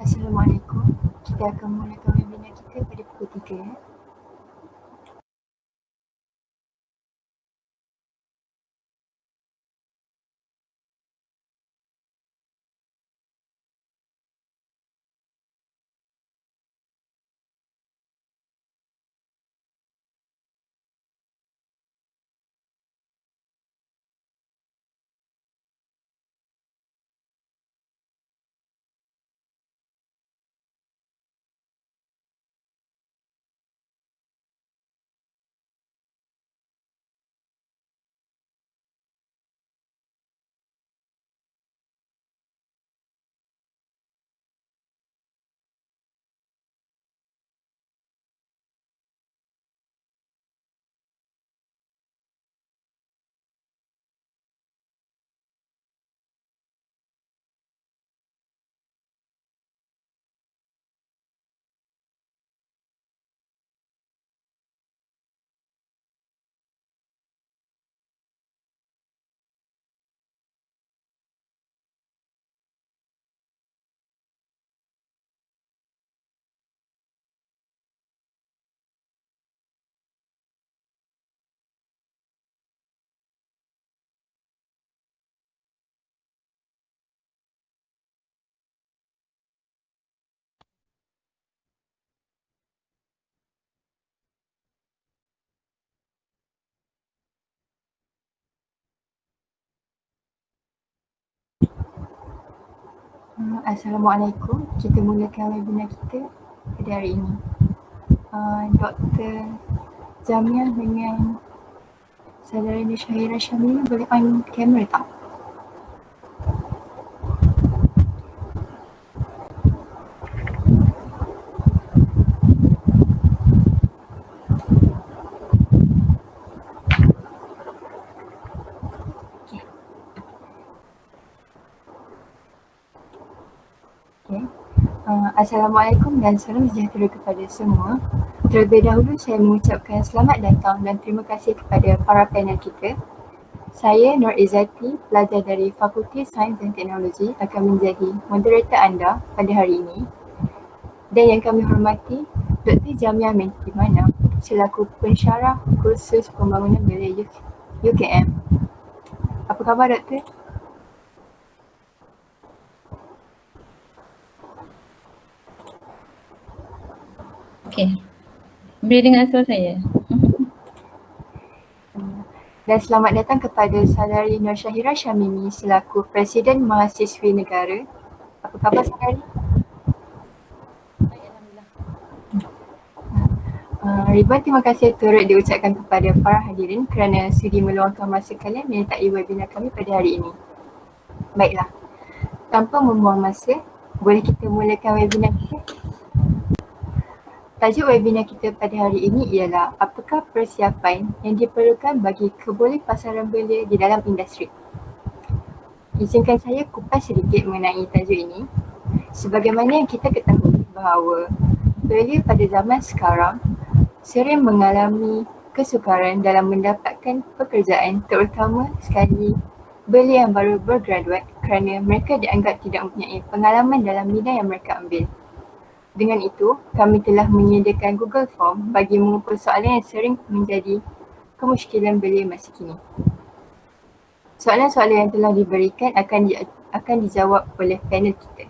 Assalamualaikum. Kita akan mulakan webinar kita pada pukul 3 ya. Assalamualaikum. Kita mulakan webinar kita pada hari ini. Dr. Jamia dengan saudara Syahira Syamili boleh on kamera tak? Okay. Assalamualaikum dan salam sejahtera kepada semua. Terlebih dahulu saya mengucapkan selamat datang dan terima kasih kepada para panel kita. Saya Nur Izzati, pelajar dari Fakulti Sains dan Teknologi akan menjadi moderator anda pada hari ini. Dan yang kami hormati Dr. Jamia Mentimana selaku pensyarah kursus pembangunan belia UKM. Apa khabar Doktor? Okey. Boleh dengar suara saya? Dan selamat datang kepada saudari Nur Syahira Syamimi selaku Presiden Mahasiswi Negara. Apa khabar saudari? Baik, alhamdulillah. Ribuan terima kasih turut diucapkan kepada para hadirin kerana sudi meluangkan masa kalian menyertai webinar kami pada hari ini. Baiklah, tanpa membuang masa, boleh kita mulakan webinar kita? Tajuk webinar kita pada hari ini ialah apakah persiapan yang diperlukan bagi kebolehpasaran belia di dalam industri. Izinkan saya kupas sedikit mengenai tajuk ini. Sebagaimana yang kita ketahui bahawa belia pada zaman sekarang sering mengalami kesukaran dalam mendapatkan pekerjaan, terutama sekali belia yang baru bergraduat kerana mereka dianggap tidak mempunyai pengalaman dalam bidang yang mereka ambil. Dengan itu, kami telah menyediakan Google Form bagi mengumpul soalan yang sering menjadi kemusykilan belia masa kini. Soalan-soalan yang telah diberikan akan dijawab oleh panel kita.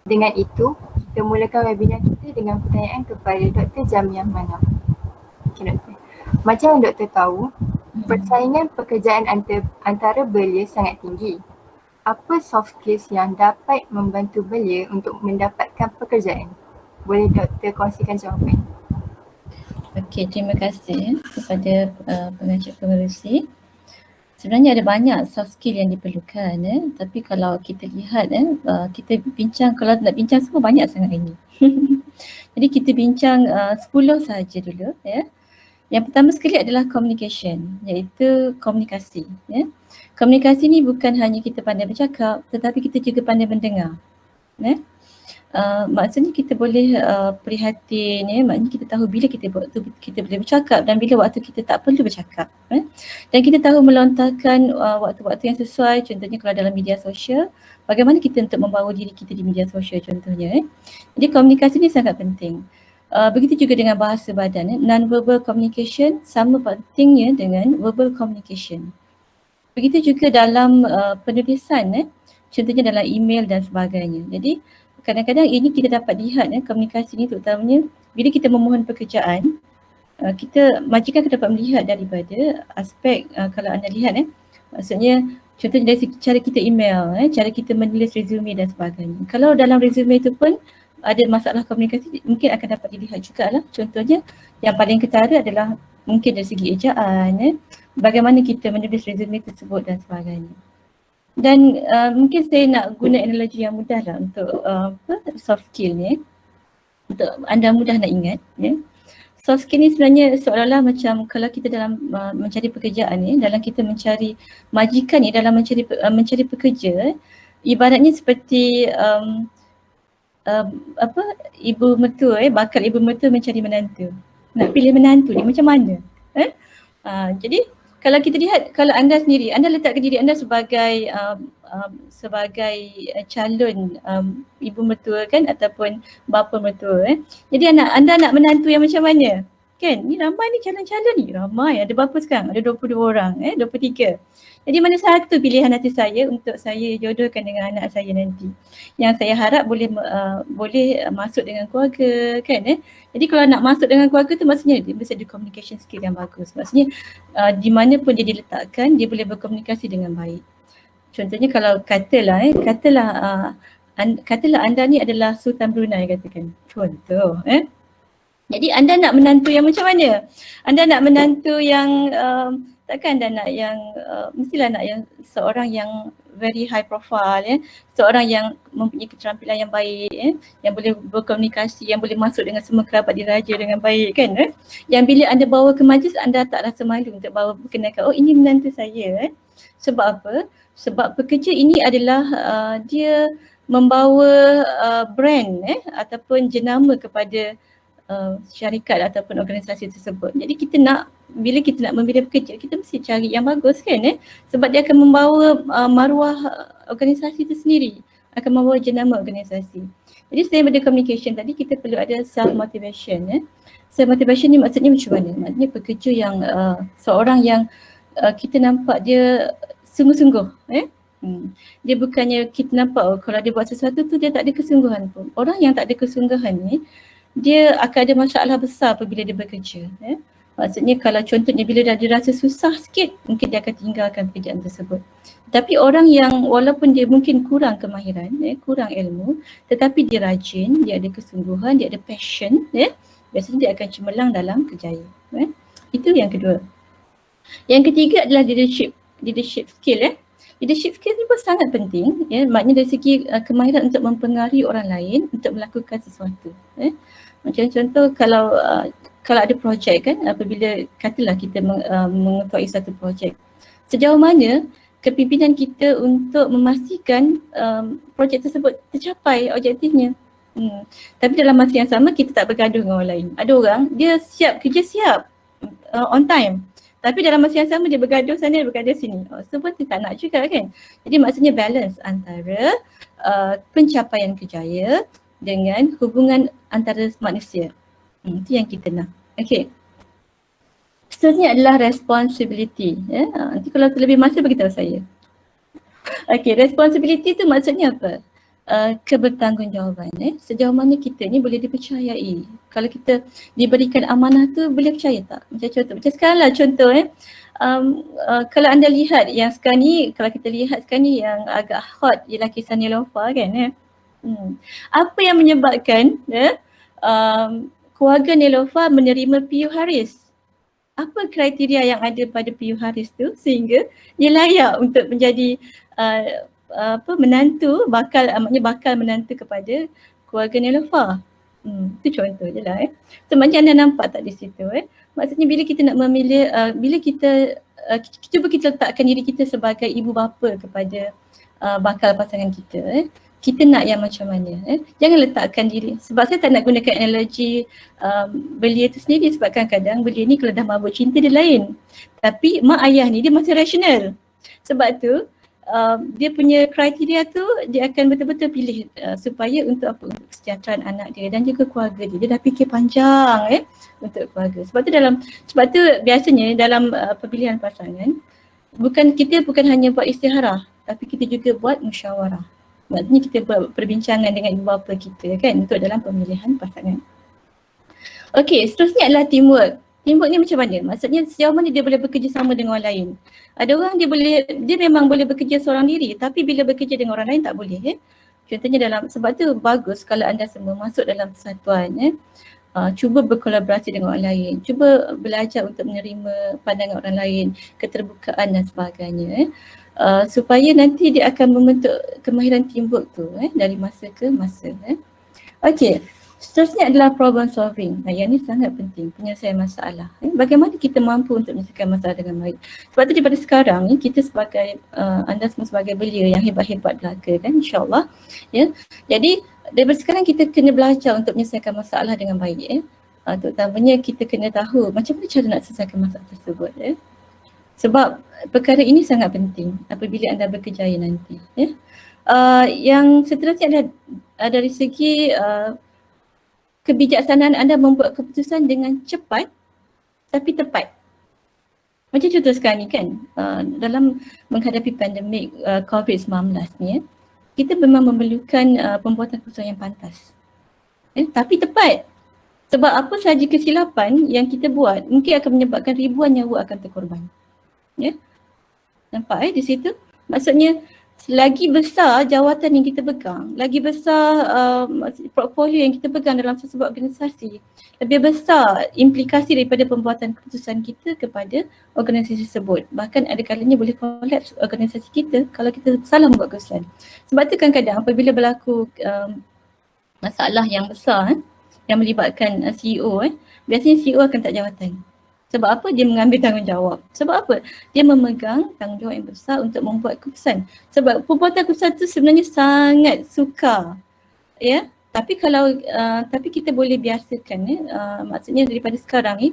Dengan itu, kita mulakan webinar kita dengan pertanyaan kepada Dr. Jamia Mana. Okay, Doktor. Macam yang Doktor tahu, persaingan pekerjaan antara belia sangat tinggi. Apa soft skills yang dapat membantu belia untuk mendapatkan pekerjaan? Boleh Doktor kongsikan jawapan? Okey, terima kasih kepada pengajar pengerusi. Sebenarnya ada banyak soft skill yang diperlukan, tapi kalau kita lihat, kita bincang, kalau nak bincang semua banyak sangat ini. Jadi kita bincang 10 sahaja dulu. Ya. Yang pertama sekali adalah communication, iaitu komunikasi. Ya. Komunikasi ni bukan hanya kita pandai bercakap, tetapi kita juga pandai mendengar. Ya. maksudnya kita boleh prihatin, maknanya kita tahu bila kita waktu kita boleh bercakap dan bila waktu kita tak perlu bercakap. Dan kita tahu melontarkan waktu-waktu yang sesuai, contohnya kalau dalam media sosial, bagaimana kita untuk membawa diri kita di media sosial contohnya. Jadi komunikasi ni sangat penting. Begitu juga dengan bahasa badan, non-verbal communication sama pentingnya dengan verbal communication. Begitu juga dalam penulisan, contohnya dalam email dan sebagainya. Jadi kadang-kadang ini kita dapat lihat komunikasi ni terutamanya bila kita memohon pekerjaan, kita majikan akan dapat melihat daripada aspek kalau anda lihat maksudnya contohnya dari cara kita email, cara kita menulis resume dan sebagainya. Kalau dalam resume itu pun ada masalah komunikasi, mungkin akan dapat dilihat juga lah. Contohnya yang paling ketara adalah mungkin dari segi ejaan, bagaimana kita menulis resume tersebut dan sebagainya. Dan mungkin saya nak guna analogi yang mudah lah untuk soft skill ni, untuk anda mudah nak ingat. Soft skill ni sebenarnya seolah-olah macam kalau kita dalam mencari pekerjaan ni, dalam kita mencari majikan ni dalam mencari pekerja, ibaratnya seperti ibu mertua, bakal ibu mertua mencari menantu. Nak pilih menantu ni macam mana? Jadi kalau kita lihat, kalau anda sendiri, anda letakkan diri anda sebagai calon ibu mertua kan, ataupun bapa mertua. Jadi anda nak menantu yang macam mana? Kan, ni ramai ni calon-calon ni, ramai. Ada berapa sekarang? Ada 22 orang, 23. Jadi mana satu pilihan hati saya untuk saya jodohkan dengan anak saya nanti, yang saya harap boleh masuk dengan keluarga kan. Jadi kalau nak masuk dengan keluarga tu maksudnya dia mesti ada communication skill yang bagus. Maksudnya di mana pun dia diletakkan, dia boleh berkomunikasi dengan baik. Contohnya kalau katalah anda ni adalah Sultan Brunei katakan. Contoh. Jadi anda nak menantu yang macam mana? Anda nak menantu yang takkan anda nak yang mestilah nak yang seorang yang very high profile, seorang yang mempunyai keterampilan yang baik, yang boleh berkomunikasi, yang boleh masuk dengan semua kerabat diraja dengan baik kan. Yang bila anda bawa ke majlis, anda tak rasa malu untuk bawa perkenalkan, oh ini menantu saya. Sebab apa? Sebab pekerja ini adalah dia membawa brand ataupun jenama kepada syarikat ataupun organisasi tersebut. Jadi kita nak, bila kita nak memilih pekerja, kita mesti cari yang bagus kan, sebab dia akan membawa maruah organisasi itu sendiri, akan membawa jenama organisasi. Jadi selain daripada communication tadi, kita perlu ada self motivation. Self motivation ni maksudnya macam mana? Maksudnya pekerja yang seorang yang kita nampak dia sungguh-sungguh. Dia bukannya kita nampak kalau dia buat sesuatu tu dia tak ada kesungguhan pun. Orang yang tak ada kesungguhan ni, dia akan ada masalah besar apabila dia bekerja. Maksudnya kalau contohnya bila dia rasa susah sikit, mungkin dia akan tinggalkan pekerjaan tersebut. Tapi orang yang walaupun dia mungkin kurang kemahiran, kurang ilmu, tetapi dia rajin, dia ada kesungguhan, dia ada passion, biasanya dia akan cemerlang dalam kerjaya. Itu yang kedua. Yang ketiga adalah leadership skill. Leadership skill ni pun sangat penting, maknanya dari segi kemahiran untuk mempengaruhi orang lain untuk melakukan sesuatu. Macam contoh kalau ada projek kan, apabila katalah kita mengetuai satu projek, sejauh mana kepimpinan kita untuk memastikan projek tersebut tercapai objektifnya. Tapi dalam masa yang sama kita tak bergaduh dengan orang lain. Ada orang dia siap kerja, siap on time, tapi dalam masa yang sama dia bergaduh sana, dia bergaduh sini. Semua tu tak nak juga kan. Jadi maksudnya balance antara pencapaian kerjaya dengan hubungan antara manusia. Itu yang kita nak. Okay. Seterusnya adalah responsibility. Nanti kalau terlebih masa beritahu saya. Okay, responsibility tu maksudnya apa? Kebertanggungjawaban. Sejauh mana kita ni boleh dipercayai. Kalau kita diberikan amanah tu boleh percaya tak? Macam contoh, macam sekarang lah contoh kalau anda lihat yang sekarang ni, kalau kita lihat sekarang ni yang agak hot ialah kisah Neelofa kan. Apa yang menyebabkan keluarga Neelofa menerima PU Haris? Apa kriteria yang ada pada PU Haris tu sehingga dia layak untuk menjadi menantu, bakal menantu kepada keluarga Neelofa? Itu contoh je lah. So macam anda nampak tak di situ maksudnya bila kita nak memilih, bila kita cuba kita letakkan diri kita sebagai ibu bapa kepada bakal pasangan kita. kita nak yang macam mana. Jangan letakkan diri, sebab saya tak nak gunakan analogi belia tu sendiri sebab kadang-kadang belia ni kalau dah mabuk cinta dia lain. Tapi mak ayah ni dia masih rasional. Sebab tu dia punya kriteria tu dia akan betul-betul pilih supaya untuk apa? Untuk kesejahteraan anak dia dan juga keluarga dia. Dia dah fikir panjang untuk keluarga. Sebab tu biasanya dalam pemilihan pasangan kita bukan hanya buat istiharah tapi kita juga buat musyawarah. Maksudnya kita buat perbincangan dengan ibu bapa kita kan untuk dalam pemilihan pasangan. Okey, seterusnya adalah teamwork. Teamwork ni macam mana? Maksudnya sejauh mana dia boleh bekerja sama dengan orang lain. Ada orang dia memang boleh bekerja seorang diri tapi bila bekerja dengan orang lain tak boleh. Contohnya sebab tu bagus kalau anda semua masuk dalam persatuan. Cuba berkolaborasi dengan orang lain. Cuba belajar untuk menerima pandangan orang lain, keterbukaan dan sebagainya. Supaya nanti dia akan membentuk kemahiran teamwork tu dari masa ke masa. Okey, seterusnya adalah problem solving. Yang ni sangat penting, penyelesaian masalah. Bagaimana kita mampu untuk menyelesaikan masalah dengan baik. Sebab tu daripada sekarang ni kita sebagai anda semua sebagai belia yang hebat-hebat belaka kan, insyaAllah. Jadi daripada sekarang kita kena belajar untuk menyelesaikan masalah dengan baik. Terutamanya kita kena tahu macam mana cara nak selesaikan masalah tersebut. Sebab perkara ini sangat penting apabila anda berkejaya nanti. Yang seterusnya adalah dari segi kebijaksanaan anda membuat keputusan dengan cepat tapi tepat. Macam contoh sekarang ni kan, dalam menghadapi pandemik COVID-19 ni, kita memang memerlukan pembuatan keputusan yang pantas. Tapi tepat. Sebab apa sahaja kesilapan yang kita buat mungkin akan menyebabkan ribuan nyawa akan terkorban. Nampak di situ? Maksudnya selagi besar jawatan yang kita pegang, lagi besar portfolio yang kita pegang dalam sebuah organisasi, lebih besar implikasi daripada pembuatan keputusan kita kepada organisasi tersebut. Bahkan ada kalanya boleh kolaps organisasi kita kalau kita salah membuat keputusan. Sebab tu kadang-kadang apabila berlaku masalah yang besar yang melibatkan CEO, biasanya CEO akan tak jawatan. Sebab apa? Dia mengambil tanggungjawab. Sebab apa? Dia memegang tanggungjawab yang besar untuk membuat keputusan. Sebab pembuatan keputusan tu sebenarnya sangat sukar. Tapi tapi kita boleh biasakan maksudnya daripada sekarang ni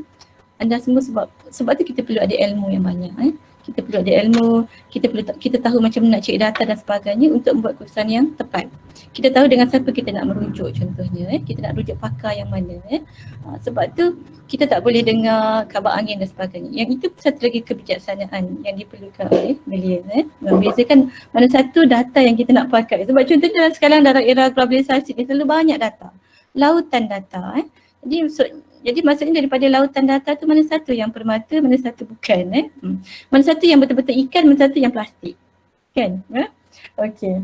anda semua sebab tu kita perlu ada ilmu yang banyak. Kita perlu ada ilmu, kita tahu macam mana nak cari data dan sebagainya untuk membuat keputusan yang tepat. Kita tahu dengan siapa kita nak merujuk contohnya, kita nak rujuk pakar yang mana. Sebab tu kita tak boleh dengar khabar angin dan sebagainya. Yang itu satu lagi kebijaksanaan yang diperlukan oleh belia. Membezakan mana satu data yang kita nak pakai. Sebab contohnya sekarang dalam era globalisasi ni terlalu banyak data. Lautan data. Jadi maksudnya daripada lautan data tu mana satu yang permata, mana satu bukan. Mana satu yang betul-betul ikan, mana satu yang plastik. Kan? Okey.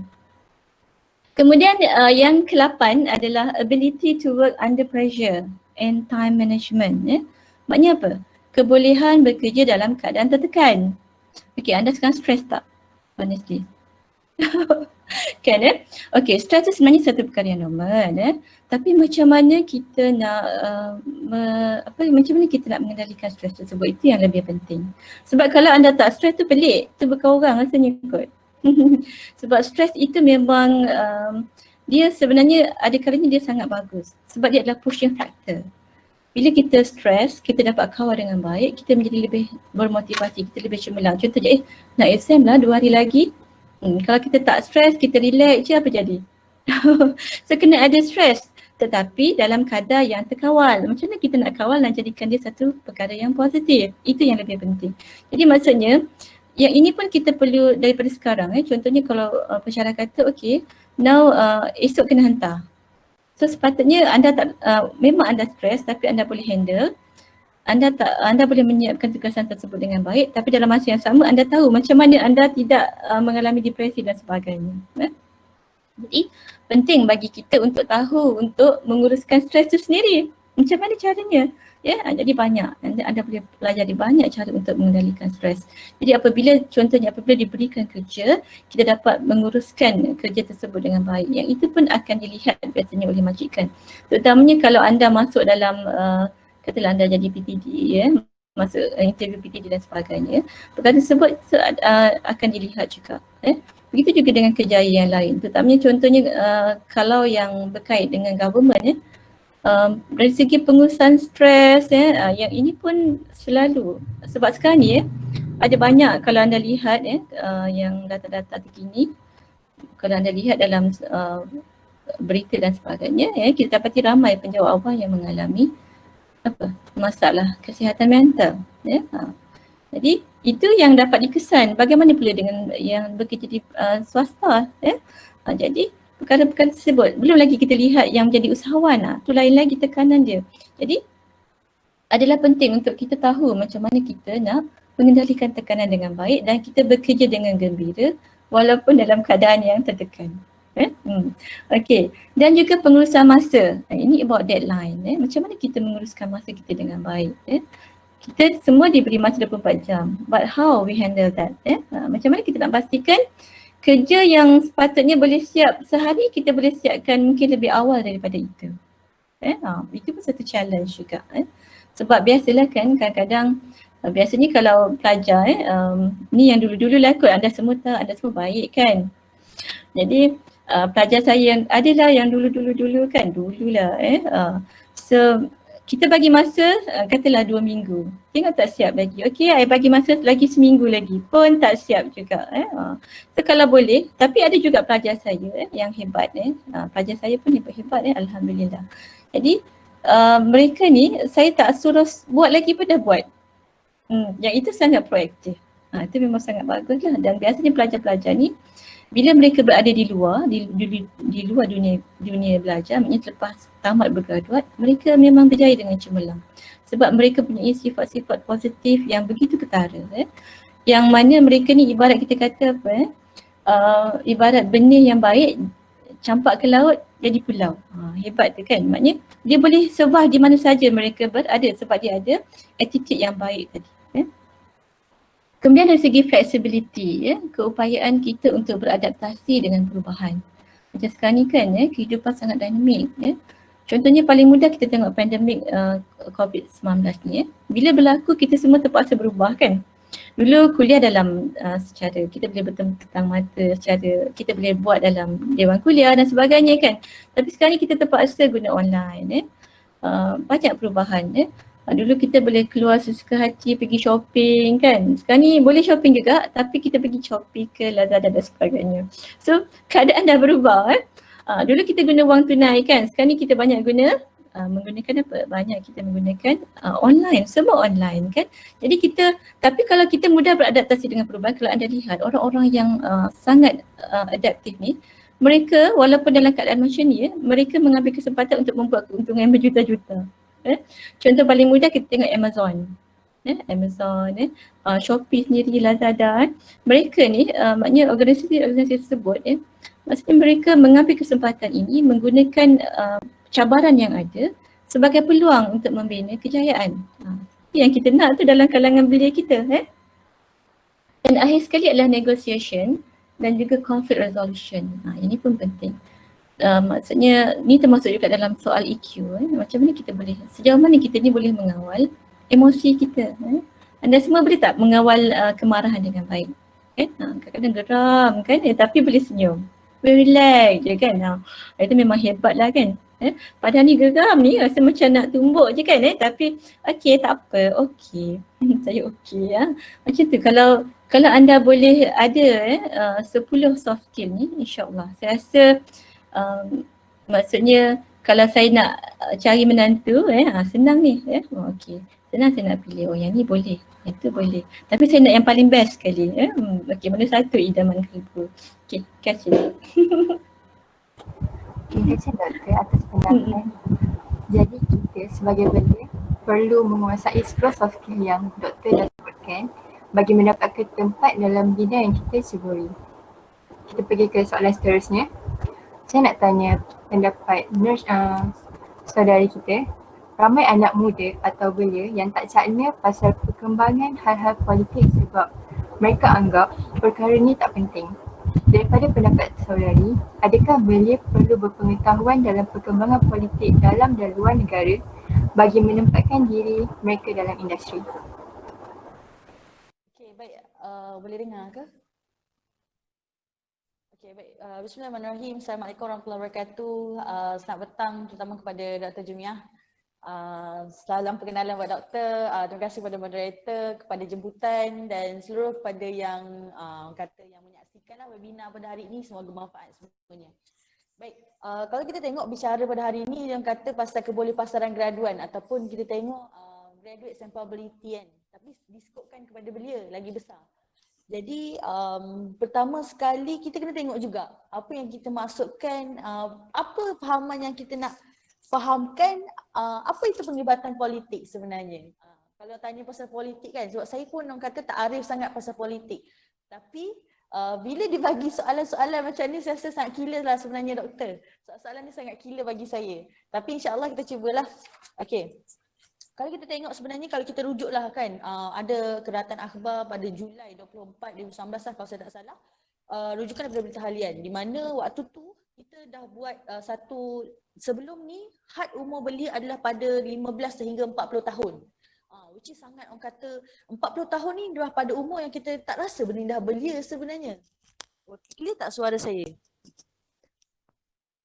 Kemudian yang ke-8 adalah ability to work under pressure and time management. Maknanya apa? Kebolehan bekerja dalam keadaan tertekan. Okey, anda sekarang stres tak? Honestly. Kan Okey, stres tu sebenarnya satu perkara yang normal. Tapi macam mana kita nak macam mana kita nak mengendalikan stres tersebut, itu yang lebih penting. Sebab kalau anda tak stres tu pelik, tu bukan orang rasanya kot. Sebab stres itu memang dia sebenarnya ada kalanya dia sangat bagus sebab dia adalah pushing factor. Bila kita stres, kita dapat kawal dengan baik, kita menjadi lebih bermotivasi, kita lebih cemerlang. Contohnya nak exam lah 2 hari lagi. Kalau kita tak stres, kita relax je, apa jadi? So kena ada stres tetapi dalam kadar yang terkawal. Macam mana kita nak kawal dan jadikan dia satu perkara yang positif? Itu yang lebih penting. Jadi maksudnya yang ini pun kita perlu daripada sekarang. Contohnya kalau pensyarah kata okey, now esok kena hantar. So sepatutnya anda tak memang anda stres tapi anda boleh handle. Anda boleh menyiapkan tugasan tersebut dengan baik, tapi dalam masa yang sama anda tahu macam mana anda tidak mengalami depresi dan sebagainya. Jadi penting bagi kita untuk tahu untuk menguruskan stres itu sendiri. Macam mana caranya? Jadi banyak. Anda boleh pelajari banyak cara untuk mengendalikan stres. Jadi apabila diberikan kerja, kita dapat menguruskan kerja tersebut dengan baik. Yang itu pun akan dilihat biasanya oleh majikan. Terutamanya kalau anda masuk dalam katalah anda jadi PTD, masuk interview PTD dan sebagainya, perkara tersebut akan dilihat juga. Begitu juga dengan kejayaan yang lain. Terutamanya contohnya kalau yang berkait dengan government ya, dari segi pengurusan stres ya, yang ini pun selalu sebab sekarang ni ya, ada banyak kalau anda lihat ya, yang data-data terkini, kalau anda lihat dalam berita dan sebagainya ya, kita dapati ramai penjawat awam yang mengalami masalah kesihatan mental ya. Jadi itu yang dapat dikesan. Bagaimana pula dengan yang bekerja di swasta ya. Jadi perkara-perkara tersebut, belum lagi kita lihat yang menjadi usahawan, tu lain lagi tekanan dia. Jadi adalah penting untuk kita tahu macam mana kita nak mengendalikan tekanan dengan baik dan kita bekerja dengan gembira walaupun dalam keadaan yang tertekan. Okey, dan juga pengurusan masa. Ini about deadline. Macam mana kita menguruskan masa kita dengan baik. Kita semua diberi masa 24 jam. But how we handle that? Macam mana kita nak pastikan kerja yang sepatutnya boleh siap sehari, kita boleh siapkan mungkin lebih awal daripada itu. Itu pun satu challenge juga. Sebab biasalah kan kadang-kadang biasanya kalau pelajar ni yang dulu-dulu lah kot, anda semua tahu, anda semua baik kan. Jadi pelajar saya yang adalah yang dulu-dulu kan, dululah so kita bagi masa katalah 2 minggu, tengok tak siap lagi. Okey, I bagi masa lagi seminggu lagi pun tak siap juga. So kalau boleh, tapi ada juga pelajar saya yang hebat pelajar saya pun hebat alhamdulillah. Jadi mereka ni saya tak suruh buat lagi pun dah buat. Yang itu sangat proaktif. Itu memang sangat bagus lah. Dan biasanya pelajar-pelajar ni bila mereka berada di luar, di luar dunia belajar, maknanya lepas tamat bergraduat, mereka memang berjaya dengan cemerlang. Sebab mereka punya sifat-sifat positif yang begitu ketara. Yang mana mereka ni ibarat kita kata ibarat benih yang baik campak ke laut jadi pulau. Hebat tu kan. Maknanya dia boleh survive di mana saja mereka berada sebab dia ada attitude yang baik tadi. Kemudian dari segi flexibility, keupayaan kita untuk beradaptasi dengan perubahan. Macam sekarang ni kan, kehidupan sangat dinamik. Contohnya paling mudah kita tengok pandemik COVID-19 ni. Bila berlaku kita semua terpaksa berubah kan. Dulu kuliah dalam secara kita boleh bertemu petang mata, secara kita boleh buat dalam dewan kuliah dan sebagainya kan. Tapi sekarang ni kita terpaksa guna online. Banyak perubahan. Dulu kita boleh keluar sesuka hati pergi shopping kan. Sekarang ni boleh shopping juga tapi kita pergi Shopee ke Lazada dan sebagainya. So keadaan dah berubah. Dulu kita guna wang tunai kan. Sekarang ni kita banyak menggunakan apa? Banyak kita menggunakan online, semua online kan. Jadi tapi kalau kita mudah beradaptasi dengan perubahan, kalau anda lihat orang-orang yang sangat adaptif ni, mereka walaupun dalam keadaan macam ni, mereka mengambil kesempatan untuk membuat keuntungan berjuta-juta. Contoh paling mudah kita tengok Amazon. Shopee sendiri, Lazada. Mereka ni maknanya organisasi tersebut maksudnya mereka mengambil kesempatan ini menggunakan cabaran yang ada sebagai peluang untuk membina kejayaan. Yang kita nak tu dalam kalangan belia kita. Dan akhir sekali adalah negotiation dan juga conflict resolution. Ini pun penting. Maksudnya ni termasuk juga dalam soal EQ. Macam mana kita boleh, sejauh mana kita ni boleh mengawal emosi kita. Anda semua boleh tak mengawal kemarahan dengan baik? Kadang-kadang geram kan, tapi boleh senyum. Boleh relax je kan. Itu memang hebat lah kan. Padahal ni geram ni rasa macam nak tumbuk je kan. Tapi okey tak apa, okey. Saya okey Macam tu kalau anda boleh ada 10 soft skill ni, insyaAllah saya rasa maksudnya kalau saya nak cari menantu senang ni okey, senang saya nak pilih yang ni boleh, yang tu boleh, tapi saya nak yang paling best sekali okey, mana satu idaman kalbu. Okey, terima kasih. Terima kasih doktor atas pendapat. Jadi kita sebagai belia perlu menguasai 10 soft skill yang doktor dah sebutkan bagi mendapatkan tempat dalam bidang yang kita ceburi. Kita pergi ke soalan seterusnya. Saya nak tanya pendapat nurse saudari kita. Ramai anak muda atau belia yang tak cakna pasal perkembangan hal-hal politik sebab mereka anggap perkara ni tak penting. Daripada pendapat saudari, adakah belia perlu berpengetahuan dalam perkembangan politik dalam dan luar negara bagi menempatkan diri mereka dalam industri? Okey, baik. Boleh dengar ke? Okay, baik. Bismillahirrahmanirrahim. Assalamualaikum warahmatullahi wabarakatuh. Selamat petang terutama kepada Dr. Jumiah. Salam perkenalan buat doktor. Terima kasih kepada moderator, kepada jemputan dan seluruh kepada yang yang menyaksikanlah webinar pada hari ini. Semoga bermanfaat semuanya. Baik, kalau kita tengok bicara pada hari ini yang kata pasal kebolehpasaran graduan ataupun kita tengok graduate employability kan, tapi diskopkan kepada belia lagi besar. Jadi pertama sekali kita kena tengok juga apa yang kita maksudkan, apa fahaman yang kita nak fahamkan, apa itu penglibatan politik sebenarnya. Kalau tanya pasal politik kan, sebab saya pun orang kata tak arif sangat pasal politik. Tapi bila dibagi soalan-soalan macam ni saya rasa sangat killer lah sebenarnya doktor. Soalan ni sangat killer bagi saya. Tapi insyaAllah kita cubalah. Okay. Kalau kita tengok sebenarnya kalau kita rujuklah kan, ada Keratan Akhbar pada Julai 24, 2019 lah kalau saya tak salah. Rujukan daripada Berita Harian di mana waktu tu kita dah buat satu, sebelum ni had umur belia adalah pada 15 sehingga 40 tahun. Which is sangat orang kata 40 tahun ni dah pada umur yang kita tak rasa benda ni dah belia sebenarnya. Clear tak suara saya?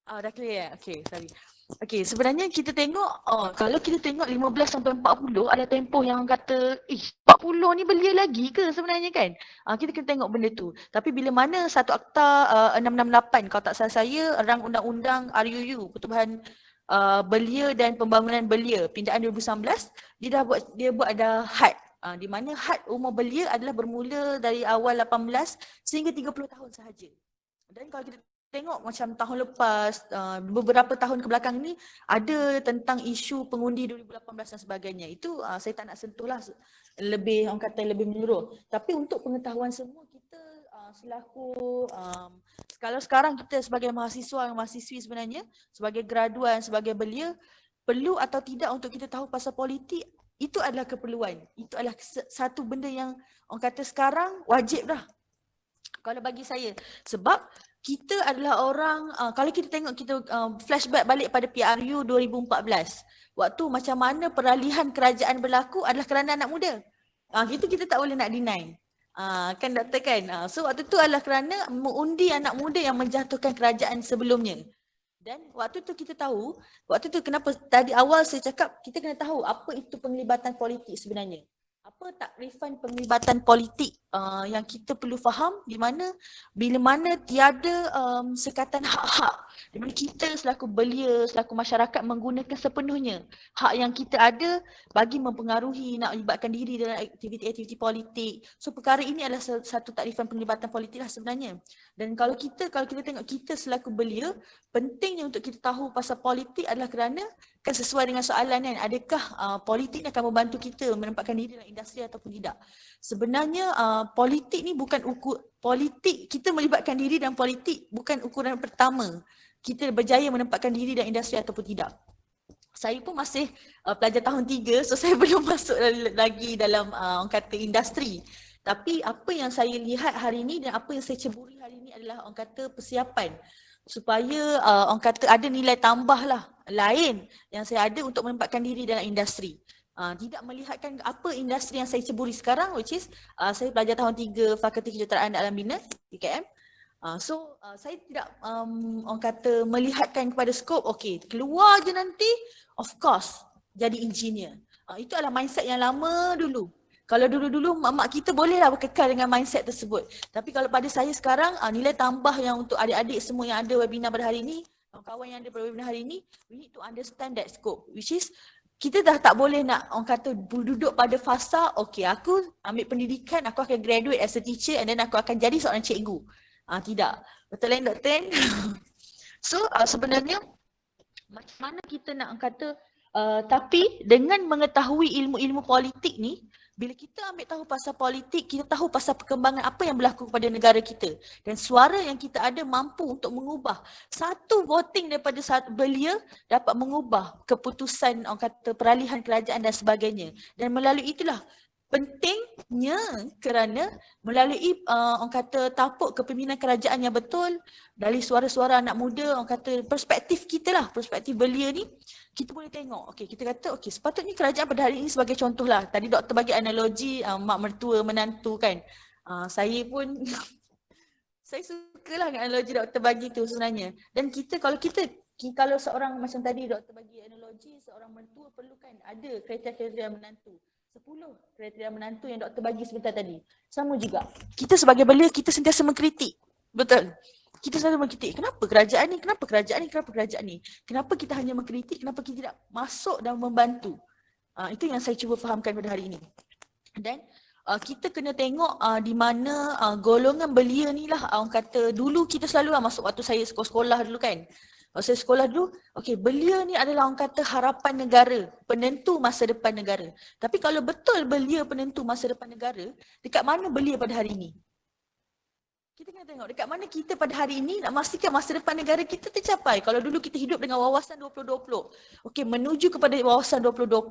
Dah clear. Okay, sorry. Okay, sebenarnya kita tengok, kalau kita tengok 15 sampai 40 ada tempoh yang orang kata, 40 ni belia lagi ke sebenarnya kan? Kita kena tengok benda tu. Tapi bila mana satu Akta 668, kalau tak salah saya, rang undang-undang RUU, Pertubuhan Belia dan Pembangunan Belia, pindaan 2019, dia buat ada had. Di mana had umur belia adalah bermula dari awal 18 sehingga 30 tahun sahaja. Dan kalau kita tengok macam tahun lepas, beberapa tahun ke belakang ni ada tentang isu pengundi 2018 dan sebagainya. Itu saya tak nak sentuh lah, lebih orang kata lebih menyeluruh. Tapi untuk pengetahuan semua kita selaku kalau sekarang kita sebagai mahasiswa dan mahasiswi sebenarnya, sebagai graduan, sebagai belia, perlu atau tidak untuk kita tahu pasal politik, itu adalah keperluan. Itu adalah satu benda yang orang kata sekarang wajib dah. Kalau bagi saya, sebab kita adalah orang, kalau kita tengok, kita flashback balik pada PRU 2014. Waktu macam mana peralihan kerajaan berlaku adalah kerana anak muda. Itu kita tak boleh nak deny. Kan doktor kan? So waktu tu adalah kerana mengundi anak muda yang menjatuhkan kerajaan sebelumnya. Dan waktu tu kita tahu, waktu tu kenapa tadi awal saya cakap kita kena tahu apa itu penglibatan politik sebenarnya. Apa takrifan penglibatan politik yang kita perlu faham, di mana bila mana tiada sekatan hak-hak, di mana kita selaku belia, selaku masyarakat menggunakan sepenuhnya hak yang kita ada bagi mempengaruhi, nak melibatkan diri dalam aktiviti-aktiviti politik. So perkara ini adalah satu takrifan penglibatan politik lah sebenarnya. Dan kalau kita tengok kita selaku belia, pentingnya untuk kita tahu pasal politik adalah kerana kan sesuai dengan soalan kan, adakah politik akan membantu kita menempatkan diri dalam industri ataupun tidak. Sebenarnya politik ni bukan politik, kita melibatkan diri dalam politik bukan ukuran pertama kita berjaya menempatkan diri dalam industri ataupun tidak. Saya pun masih pelajar tahun 3, so saya belum masuk lagi dalam orang kata industri. Tapi apa yang saya lihat hari ini dan apa yang saya ceburi hari ini adalah orang kata persiapan supaya orang kata ada nilai tambah lah lain yang saya ada untuk menempatkan diri dalam industri. Tidak melihatkan apa industri yang saya ceburi sekarang, which is saya pelajar tahun 3 Fakulti Kejuruteraan Alam Bina PKM. So saya tidak orang kata melihatkan kepada skop, okay keluar je nanti of course jadi engineer. Itu adalah mindset yang lama dulu. Kalau dulu-dulu mak kita bolehlah berkekal dengan mindset tersebut. Tapi kalau pada saya sekarang, nilai tambah yang untuk adik-adik semua yang ada webinar pada hari ini, kawan yang ada pada webinar hari ini, we need to understand that scope. Which is, kita dah tak boleh nak orang kata duduk pada fasa, okay aku ambil pendidikan, aku akan graduate as a teacher and then aku akan jadi seorang cikgu. Tidak. Betul kan Dr. So sebenarnya, macam mana kita nak kata, tapi dengan mengetahui ilmu-ilmu politik ni, bila kita ambil tahu pasal politik, kita tahu pasal perkembangan apa yang berlaku kepada negara kita. Dan suara yang kita ada mampu untuk mengubah. Satu voting daripada belia dapat mengubah keputusan orang kata peralihan kerajaan dan sebagainya. Dan melalui itulah pentingnya kerana melalui orang kata tapuk kepimpinan kerajaan yang betul dari suara-suara anak muda, orang kata perspektif kita lah, perspektif belia ni, kita boleh tengok, okay, kita kata okay, sepatutnya kerajaan pada hari ini sebagai contoh lah. Tadi doktor bagi analogi mak mertua menantu kan. Saya pun Saya sukalah dengan analogi doktor bagi tu sebenarnya. Dan kalau seorang macam tadi doktor bagi analogi, seorang mentua perlukan ada kriteria menantu. 10 kriteria menantu yang doktor bagi sebentar tadi. Sama juga. Kita sebagai belia, kita sentiasa mengkritik. Betul. Kita selalu mengkritik, kenapa kerajaan ni, kenapa kerajaan ni, kenapa kerajaan ni. Kenapa kita hanya mengkritik, kenapa kita tidak masuk dan membantu. Itu yang saya cuba fahamkan pada hari ini. Dan kita kena tengok di mana golongan belia ni lah, orang kata dulu kita selalu masuk waktu saya sekolah dulu kan. Waktu saya sekolah dulu, okey, belia ni adalah orang kata harapan negara, penentu masa depan negara. Tapi kalau betul belia penentu masa depan negara, dekat mana belia pada hari ini? Kita kena tengok dekat mana kita pada hari ini nak memastikan masa depan negara kita tercapai. Kalau dulu kita hidup dengan wawasan 2020. Okey, menuju kepada wawasan 2020.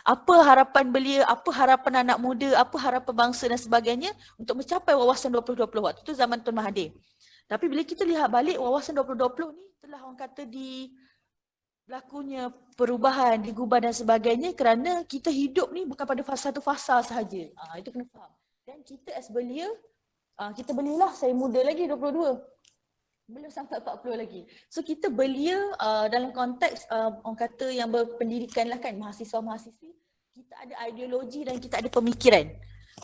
Apa harapan belia, apa harapan anak muda, apa harapan bangsa dan sebagainya untuk mencapai wawasan 2020. Waktu tu zaman Tun Mahathir. Tapi bila kita lihat balik wawasan 2020 ni telah orang kata berlakunya perubahan, digubah dan sebagainya kerana kita hidup ni bukan pada satu fasa sahaja. Itu kena faham. Dan kita as belia, kita belilah, saya muda lagi 22. Belum sampai 40 lagi. So kita belia dalam konteks orang kata yang berpendidikan lah kan, mahasiswa-mahasiswi. Kita ada ideologi dan kita ada pemikiran.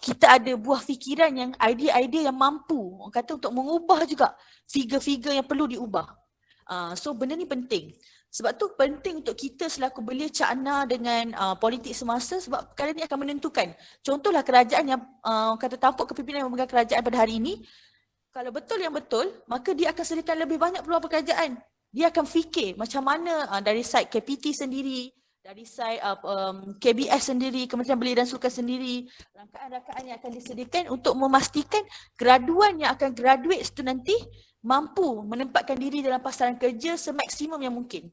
Kita ada buah fikiran yang idea-idea yang mampu orang kata untuk mengubah juga figure-figure yang perlu diubah. So benda ni penting. Sebab tu penting untuk kita selaku belia cakna dengan politik semasa sebab perkara ni akan menentukan. Contohlah kerajaan yang kata tampuk kepimpinan yang memegang kerajaan pada hari ini, kalau betul yang betul, maka dia akan sediakan lebih banyak peluang pekerjaan. Dia akan fikir macam mana dari side KPT sendiri, dari side KBS sendiri, Kementerian Belia dan Sukan sendiri, rangkaian-rangkaian yang akan disediakan untuk memastikan graduan yang akan graduate itu nanti mampu menempatkan diri dalam pasaran kerja semaksimum yang mungkin.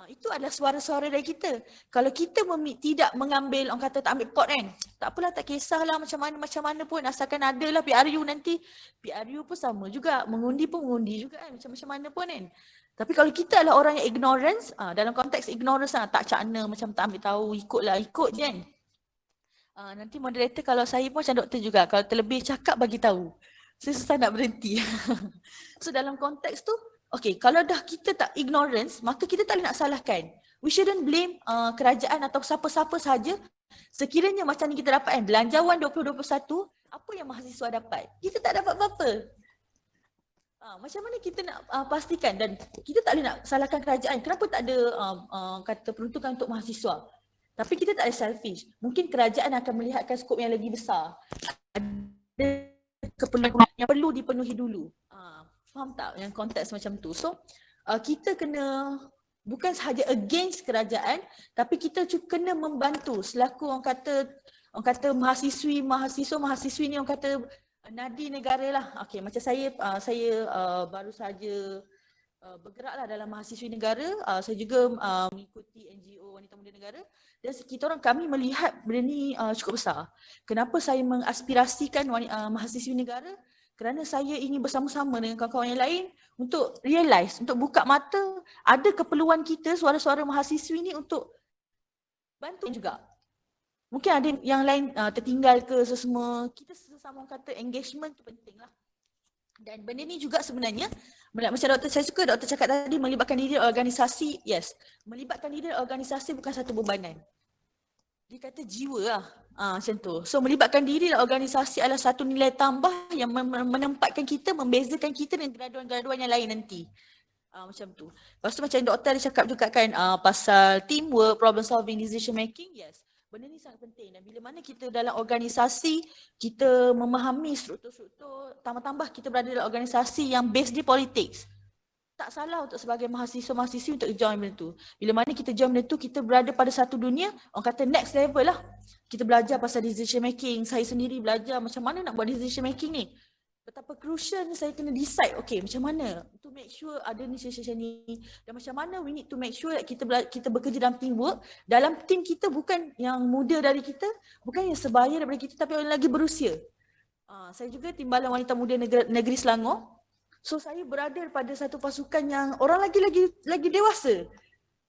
Itu adalah suara-suara dari kita. Kalau kita tidak mengambil, orang kata tak ambil pot kan, tak apalah, tak kisahlah macam mana pun, asalkan ada lah PRU nanti. PRU pun sama juga, mengundi pun mengundi juga kan, macam mana pun kan. Tapi kalau kita adalah orang yang ignorance, dalam konteks ignorance tak cakna, macam tak ambil tahu, ikut je kan. Nanti moderator kalau saya pun macam doktor juga, kalau terlebih cakap bagi tahu. Saya susah nak berhenti. So dalam konteks tu, okay, kalau dah kita tak ignorance, maka kita tak boleh nak salahkan. We shouldn't blame kerajaan atau siapa-siapa sahaja. Sekiranya macam ni kita dapat kan, belanjawan 2021, apa yang mahasiswa dapat? Kita tak dapat apa-apa. Macam mana kita nak pastikan, dan kita tak boleh nak salahkan kerajaan. Kenapa tak ada kata peruntukan untuk mahasiswa? Tapi kita tak ada selfish. Mungkin kerajaan akan melihatkan skop yang lebih besar. Ada keperluan yang perlu dipenuhi dulu. Faham tak yang konteks macam tu? So kita kena bukan sahaja against kerajaan, tapi kita juga kena membantu selaku orang kata mahasiswa-mahasiswi ni orang kata nadi negara lah. Okey, macam saya baru saja bergeraklah dalam mahasiswi negara. Saya juga mengikuti NGO Wanita Muda Negara dan kita orang kami melihat benda ni cukup besar. Kenapa saya mengaspirasikan mahasiswi negara? Kerana saya ingin bersama-sama dengan kawan-kawan yang lain untuk realise, untuk buka mata ada keperluan kita suara-suara mahasiswi ni untuk bantu juga. Mungkin ada yang lain tertinggal ke semua. Kita sesama kata engagement tu penting lah. Dan benda ni juga sebenarnya macam doktor, saya suka doktor cakap tadi melibatkan diri organisasi. Yes, melibatkan diri organisasi bukan satu bebanan. Dia kata jiwa lah. Macam tu. So melibatkan diri dalam organisasi adalah satu nilai tambah yang menempatkan kita, membezakan kita dengan graduan-graduan yang lain nanti. Macam tu. Lepas tu macam doktor ada cakap juga kan pasal teamwork, problem solving, decision making. Yes. Benda ni sangat penting dan bila mana kita dalam organisasi, kita memahami struktur-struktur, tambah-tambah kita berada dalam organisasi yang based di politics. Tak salah untuk sebagai mahasiswa-mahasiswi untuk join benda tu. Bila mana kita join benda tu, kita berada pada satu dunia, orang kata next level lah. Kita belajar pasal decision making. Saya sendiri belajar macam mana nak buat decision making ni. Betapa crucial saya kena decide, okay macam mana to make sure ada ni macam ni. Dan macam mana we need to make sure that kita bekerja dalam teamwork. Dalam team kita bukan yang muda dari kita, bukan yang sebaya daripada kita, tapi orang lagi berusia. Saya juga Timbalan Wanita Muda Negeri Selangor. So saya berada pada satu pasukan yang orang lagi dewasa.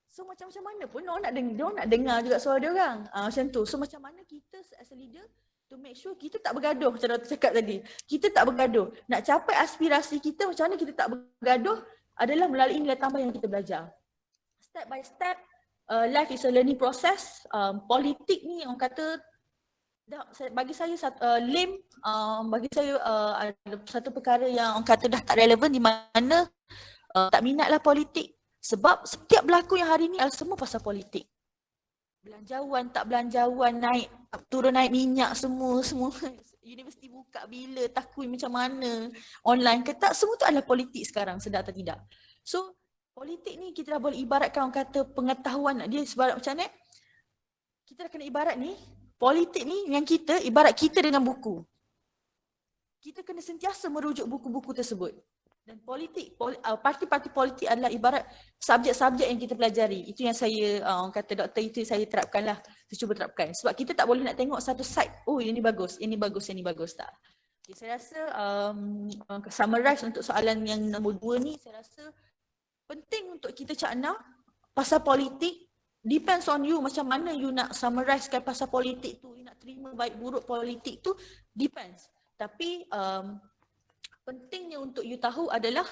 So macam mana pun orang nak dengar juga suara dia orang. Macam tu. So macam mana kita as a leader to make sure kita tak bergaduh macam Dr. cakap tadi. Kita tak bergaduh. Nak capai aspirasi kita, macam mana kita tak bergaduh adalah melalui nilai tambah yang kita belajar. Step by step, life is a learning process. Politik ni orang kata, bagi saya lame, bagi saya satu perkara yang orang kata dah tak relevan, di mana tak minatlah politik. Sebab setiap berlaku yang hari ni adalah semua pasal politik. Belanjawan, tak belanjawan, turun naik minyak semua. Universiti buka bila, takui macam mana, online ke tak, semua tu adalah politik sekarang, sedar atau tidak. So, politik ni kita dah boleh ibaratkan orang kata pengetahuan dia sebarat macam ni. Kita dah kena ibarat ni, politik ni yang kita, ibarat kita dengan buku. Kita kena sentiasa merujuk buku-buku tersebut. Dan politik, parti-parti politik adalah ibarat subjek-subjek yang kita pelajari. Itu yang saya, orang kata doktor itu saya terapkan lah. Saya cuba terapkan. Sebab kita tak boleh nak tengok satu side, oh ini bagus, ini bagus, ini bagus, tak. Okay, saya rasa summarize untuk soalan yang nombor 2 ni, saya rasa penting untuk kita cakna pasal politik. Depends on you macam mana you nak summarizekan pasal politik tu. You nak terima baik buruk politik tu, depends. Tapi pentingnya untuk you tahu adalah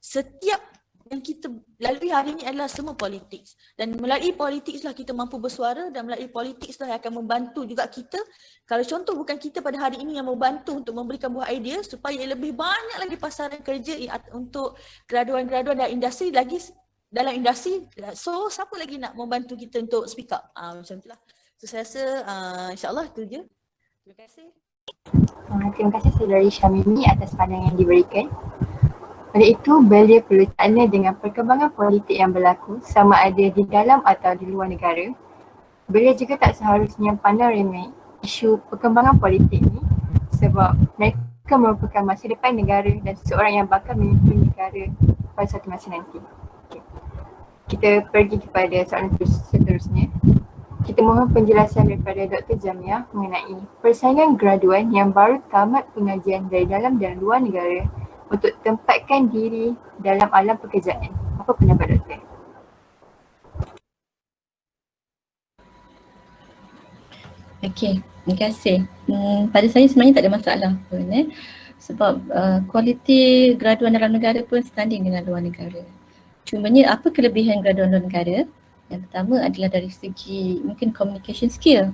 setiap yang kita lalui hari ini adalah semua politik. Dan melalui politik lah kita mampu bersuara, dan melalui politik lah yang akan membantu juga kita. Kalau contoh bukan kita pada hari ini yang membantu untuk memberikan buah idea supaya lebih banyak lagi pasaran kerja untuk graduan-graduan dalam industri lagi, dalam industri. So siapa lagi nak membantu kita untuk speak up? Macam itulah. So saya rasa insyaAllah itu je. Terima kasih. Terima kasih Saudari Syamimi atas pandangan yang diberikan. Oleh itu, belia perlu cakna dengan perkembangan politik yang berlaku sama ada di dalam atau di luar negara. Belia juga tak seharusnya pandang remeh isu perkembangan politik ni sebab mereka merupakan masa depan negara dan seseorang yang bakal memimpin negara pada satu masa nanti. Okay. Kita pergi kepada soalan seterusnya. Kita mohon penjelasan daripada Dr. Jamiah mengenai persaingan graduan yang baru tamat pengajian dari dalam dan luar negara untuk tempatkan diri dalam alam pekerjaan. Apa pendapat Doktor? Okey, terima kasih. Pada saya sebenarnya tak ada masalah pun sebab kualiti graduan dalam negara pun setanding dengan luar negara. Cumanya apa kelebihan graduan luar negara? Yang pertama adalah dari segi mungkin communication skill,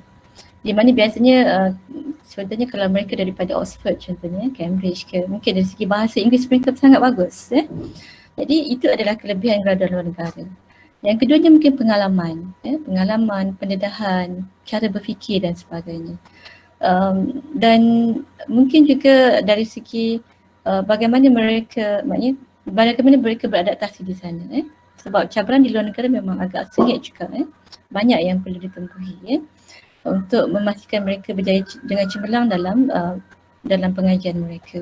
di mana biasanya contohnya kalau mereka daripada Oxford contohnya, Cambridge ke, mungkin dari segi bahasa Inggeris mereka sangat bagus. Jadi itu adalah kelebihan graduan luar negara. Yang keduanya mungkin pengalaman, pengalaman, pendedahan, cara berfikir dan sebagainya. Dan mungkin juga dari segi bagaimana mereka, maknanya bagaimana mereka beradaptasi di sana. Sebab cabaran di luar negara memang agak sengit juga. Banyak yang perlu ditempuhi untuk memastikan mereka berjaya dengan cemerlang dalam pengajian mereka.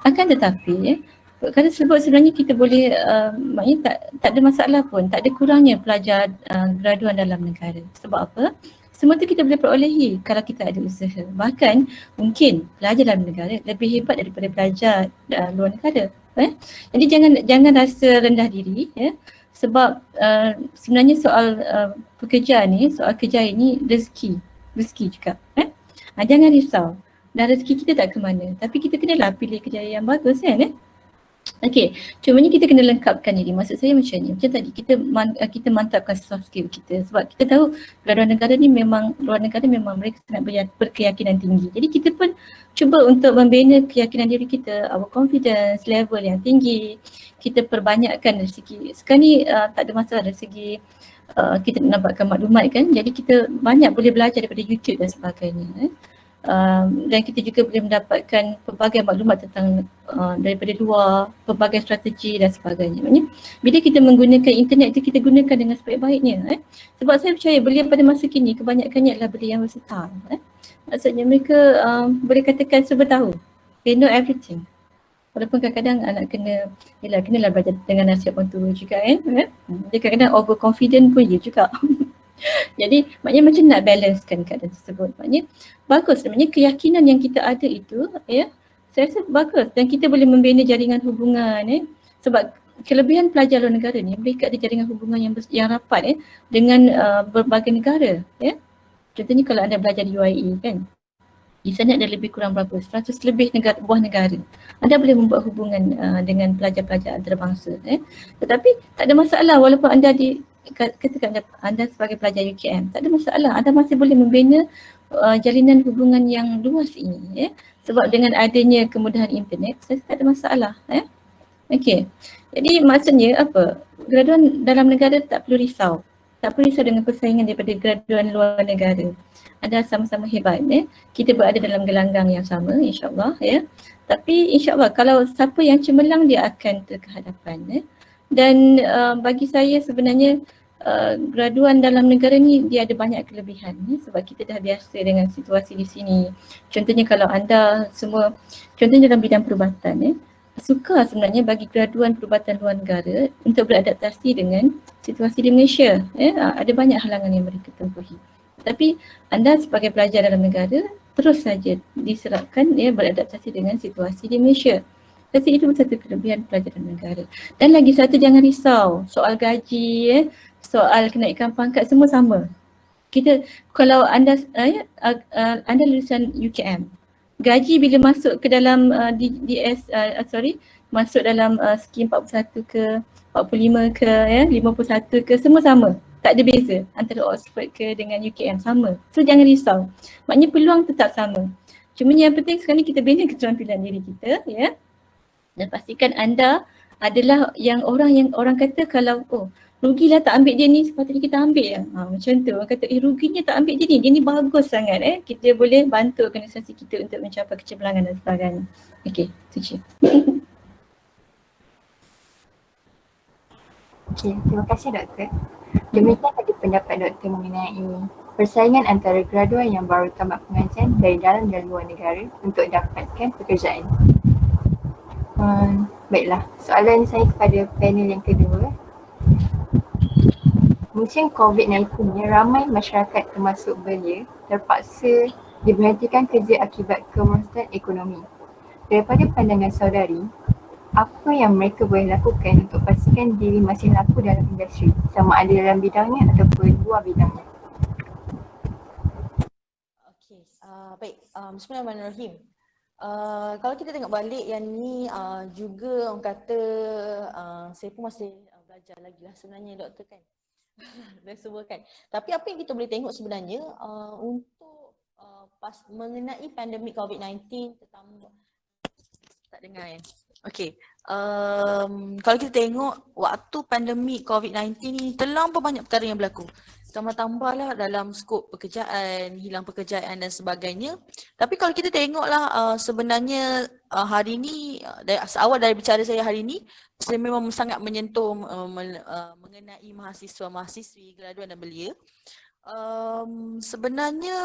Akan tetapi kerana sebab sebenarnya kita boleh maknanya tak ada masalah pun, tak ada kurangnya pelajar graduan dalam negara. Sebab apa? Semua tu kita boleh perolehi kalau kita ada usaha. Bahkan mungkin pelajar dalam negara lebih hebat daripada pelajar luar negara. Jadi jangan rasa rendah diri sebab sebenarnya soal pekerjaan ni, soal kerja ini rezeki juga. Jangan risau. Dan rezeki kita tak ke mana, tapi kita kenalah pilih kerja yang bagus kan. Okey, cumanya kita kena lengkapkan diri. Maksud saya macam ni, macam tadi kita mantapkan soft skill kita sebab kita tahu luar negara memang mereka sangat berkeyakinan tinggi. Jadi kita pun cuba untuk membina keyakinan diri kita, our confidence level yang tinggi. Kita perbanyakkan dari segi, sekarang ni tak ada masalah dari segi kita nak dapatkan maklumat kan. Jadi kita banyak boleh belajar daripada YouTube dan sebagainya. Dan kita juga boleh mendapatkan pelbagai maklumat tentang daripada luar, pelbagai strategi dan sebagainya. Maksudnya bila kita menggunakan internet itu, kita gunakan dengan sebaik-baiknya. Sebab saya percaya belia pada masa kini kebanyakannya adalah belia yang versatile. Maksudnya mereka boleh katakan serba tahu. They know everything. Walaupun kadang-kadang anak kenalah belajar dengan nasihat orang tua juga kan. Dia kadang-kadang overconfident pun dia juga. Jadi maknanya macam nak balancekan keadaan tersebut. Maknanya bagus, maknanya keyakinan yang kita ada itu saya rasa bagus dan kita boleh membina jaringan hubungan sebab kelebihan pelajar luar negara ni mereka ada jaringan hubungan yang rapat dengan berbagai negara. Contohnya kalau anda belajar di UIE kan, Di sana ada lebih kurang berapa? 100 lebih buah negara. Anda boleh membuat hubungan dengan pelajar-pelajar antarabangsa. Tetapi tak ada masalah walaupun anda katakan anda sebagai pelajar UKM, tak ada masalah. Anda masih boleh membina jalinan hubungan yang luas ini. Sebab dengan adanya kemudahan internet, saya tak ada masalah. Okey. Jadi maksudnya apa? Graduan dalam negara tak perlu risau. Tak perlu risau dengan persaingan daripada graduan luar negara. Anda sama-sama hebat. Kita berada dalam gelanggang yang sama, insyaAllah. Tapi insyaAllah kalau siapa yang cemerlang, dia akan terkehadapan. Dan bagi saya sebenarnya graduan dalam negara ni dia ada banyak kelebihan sebab kita dah biasa dengan situasi di sini. Contohnya kalau anda semua, contohnya dalam bidang perubatan, sukar sebenarnya bagi graduan perubatan luar negara untuk beradaptasi dengan situasi di Malaysia. Ada banyak halangan yang mereka tempuhi. Tapi anda sebagai pelajar dalam negara terus saja diserapkan beradaptasi dengan situasi di Malaysia. Jadi itu satu kelebihan pelajar dalam negara. Dan lagi satu, jangan risau soal gaji, soal kenaikan pangkat, semua sama. Kita kalau anda anda lulusan UKM, gaji bila masuk ke dalam masuk dalam skim 41 ke 45 ke 51 ke, semua sama. Tak ada beza antara Oxford ke dengan UKM, sama. So jangan risau. Maknanya peluang tetap sama. Cuma yang penting sekarang kita bina keterampilan diri kita, dan pastikan anda adalah yang orang kata kalau rugilah tak ambil dia ni, sepatutnya kita ambil ya. Macam tu, orang kata ruginya tak ambil dia ni bagus sangat. Kita boleh bantu organisasi kita untuk mencapai kecemerlangan dan sebagainya. Okey, tu je. Okey, terima kasih doktor. Demikian tadi pendapat doktor mengenai persaingan antara graduan yang baru tamat pengajian dari dalam dan luar negara untuk dapatkan pekerjaan. Baiklah, soalan saya kepada panel yang kedua. Musim COVID-19 ni ramai masyarakat termasuk belia terpaksa diberhentikan kerja akibat kemerosotan ekonomi. Daripada pandangan saudari, apa yang mereka boleh lakukan untuk pastikan diri masih laku dalam industri, sama ada dalam bidangnya ataupun luar bidangnya? Okey, baik. Bismillahirrahmanirrahim. Kalau kita tengok balik yang ni juga orang kata saya pun masih belajar lagi lah sebenarnya doktor kan. Dan semua kan. Tapi apa yang kita boleh tengok sebenarnya untuk mengenai pandemik COVID-19 terutama tak dengar ya. Okey. Kalau kita tengok waktu pandemik COVID-19 ni terlampau banyak perkara yang berlaku. Tambah-tambahlah dalam skop pekerjaan, hilang pekerjaan dan sebagainya. Tapi kalau kita tengoklah sebenarnya hari ni, awal dari bicara saya hari ni, saya memang sangat menyentuh mengenai mahasiswa-mahasiswi, graduan dan belia. Sebenarnya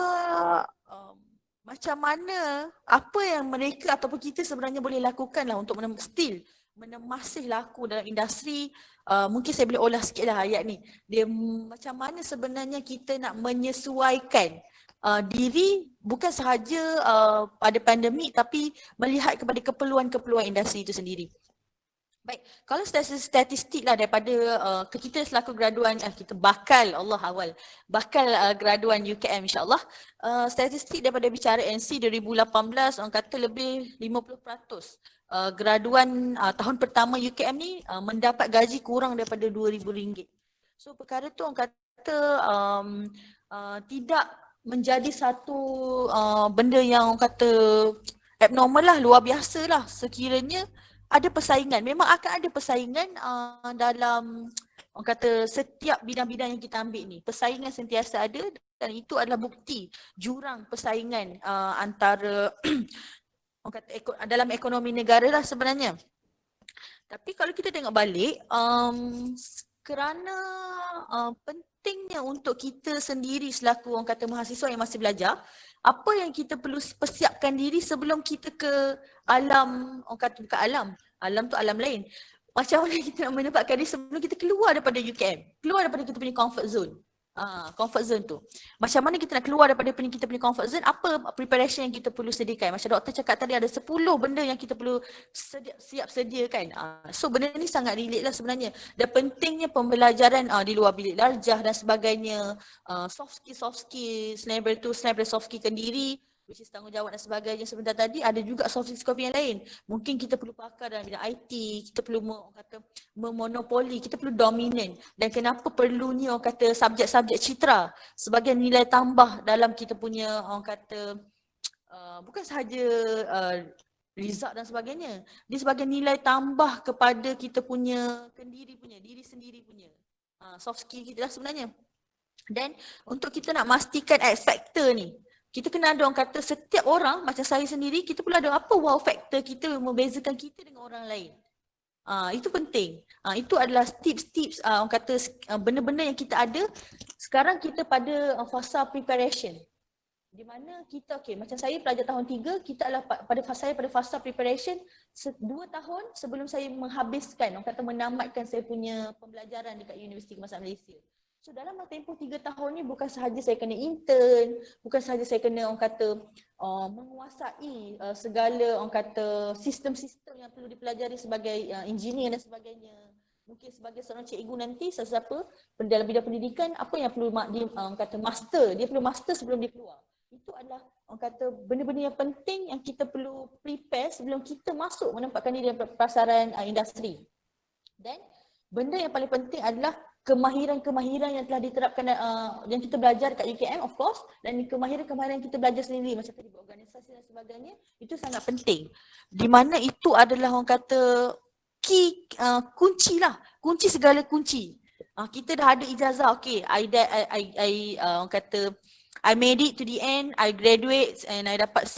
macam mana, apa yang mereka ataupun kita sebenarnya boleh lakukan lah untuk masih laku dalam industri. Mungkin saya boleh olah sikit lah ayat ni. Dia macam mana sebenarnya kita nak menyesuaikan diri bukan sahaja pada pandemik tapi melihat kepada keperluan-keperluan industri itu sendiri. Baik, kalau statistik lah daripada kita selaku graduan, kita bakal graduan UKM insyaAllah. Statistik daripada bicara NC 2018 orang kata lebih 50% graduan tahun pertama UKM ni mendapat gaji kurang daripada RM2,000. So perkara tu orang kata tidak menjadi satu benda yang orang kata abnormal lah, luar biasa lah sekiranya ada persaingan. Memang akan ada persaingan dalam orang kata setiap bidang-bidang yang kita ambil ni. Persaingan sentiasa ada dan itu adalah bukti jurang persaingan antara orang kata dalam ekonomi negara lah sebenarnya. Tapi kalau kita tengok balik, kerana pentingnya untuk kita sendiri selaku orang kata mahasiswa yang masih belajar, apa yang kita perlu persiapkan diri sebelum kita ke alam, orang kata bukan alam tu alam lain. Macam mana kita nak menempatkan diri sebelum kita keluar daripada UKM, keluar daripada kita punya comfort zone. Comfort zone tu. Macam mana kita nak keluar daripada kita punya comfort zone, apa preparation yang kita perlu sediakan. Macam doktor cakap tadi ada 10 benda yang kita perlu siap sediakan. So benda ni sangat relate lah sebenarnya. Dan pentingnya pembelajaran di luar bilik larjah dan sebagainya. Soft skill, selain daripada soft skillkan diri, which is tanggungjawab dan sebagainya sebentar tadi, ada juga soft skill yang lain. Mungkin kita perlu pakar dalam bidang IT, kita perlu memonopoli, kita perlu dominan. Dan kenapa perlunya orang kata subjek-subjek citra sebagai nilai tambah dalam kita punya orang kata bukan sahaja result dan sebagainya. Dia sebagai nilai tambah kepada kita punya diri sendiri punya soft skill kita lah sebenarnya. Dan untuk kita nak pastikan X factor ni, kita kena ada orang kata setiap orang macam saya sendiri, kita perlu ada apa wow factor kita membezakan kita dengan orang lain. Itu penting. Itu adalah tips-tips orang kata benda-benda yang kita ada. Sekarang kita pada fasa preparation. Di mana kita macam saya pelajar tahun 3, kita adalah pada fasa preparation 2 tahun sebelum saya menghabiskan, orang kata menamatkan saya punya pembelajaran dekat Universiti Kebangsaan Malaysia. So dalam tempoh 3 tahun ni bukan sahaja saya kena intern, bukan sahaja saya kena orang kata menguasai segala orang kata sistem-sistem yang perlu dipelajari sebagai engineer dan sebagainya. Mungkin sebagai seorang cikgu nanti sesiapa dalam bidang pendidikan, apa yang perlu dia orang kata master, dia perlu master sebelum dia keluar. Itu adalah orang kata benda-benda yang penting yang kita perlu prepare sebelum kita masuk menempatkan diri dalam pasaran industri. Dan benda yang paling penting adalah kemahiran-kemahiran yang telah diterapkan yang kita belajar kat UKM of course, dan kemahiran-kemahiran yang kita belajar sendiri macam tadi berorganisasi dan sebagainya, itu sangat penting. Di mana itu adalah orang kata key kunci lah, kunci segala kunci. Kita dah ada ijazah, orang kata I made it to the end, I graduate and I dapat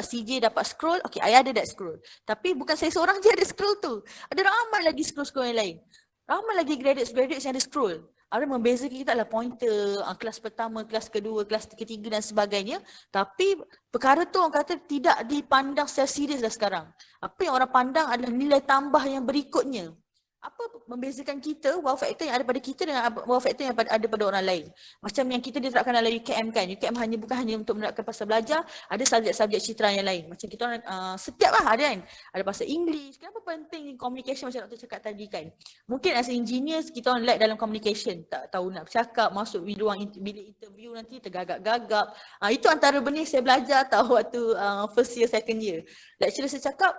CJ, dapat scroll, I ada that scroll. Tapi bukan saya seorang je ada scroll tu. Ada ramai lagi scroll-scroll yang lain. Ramai lagi graduates yang ada scroll. Ada membezakan kita adalah pointer, kelas pertama, kelas kedua, kelas ketiga dan sebagainya. Tapi perkara tu orang kata tidak dipandang secara serius dah sekarang. Apa yang orang pandang adalah nilai tambah yang berikutnya. Apa membezakan kita, wow factor yang ada pada kita dengan wow factor yang ada pada orang lain. Macam yang kita diterapkan dalam UKM kan. UKM bukan hanya untuk menerapkan pasal belajar, ada subjek-subjek citra yang lain. Macam kita orang setiap lah ada kan. Ada pasal English. Kenapa penting communication macam Dr. cakap tadi kan. Mungkin as engineers kita orang lag dalam communication. Tak tahu nak bercakap, masuk ruang bilik interview nanti tergagap-gagap. Itu antara benda yang saya belajar tahu waktu first year, second year. Lecturer saya cakap,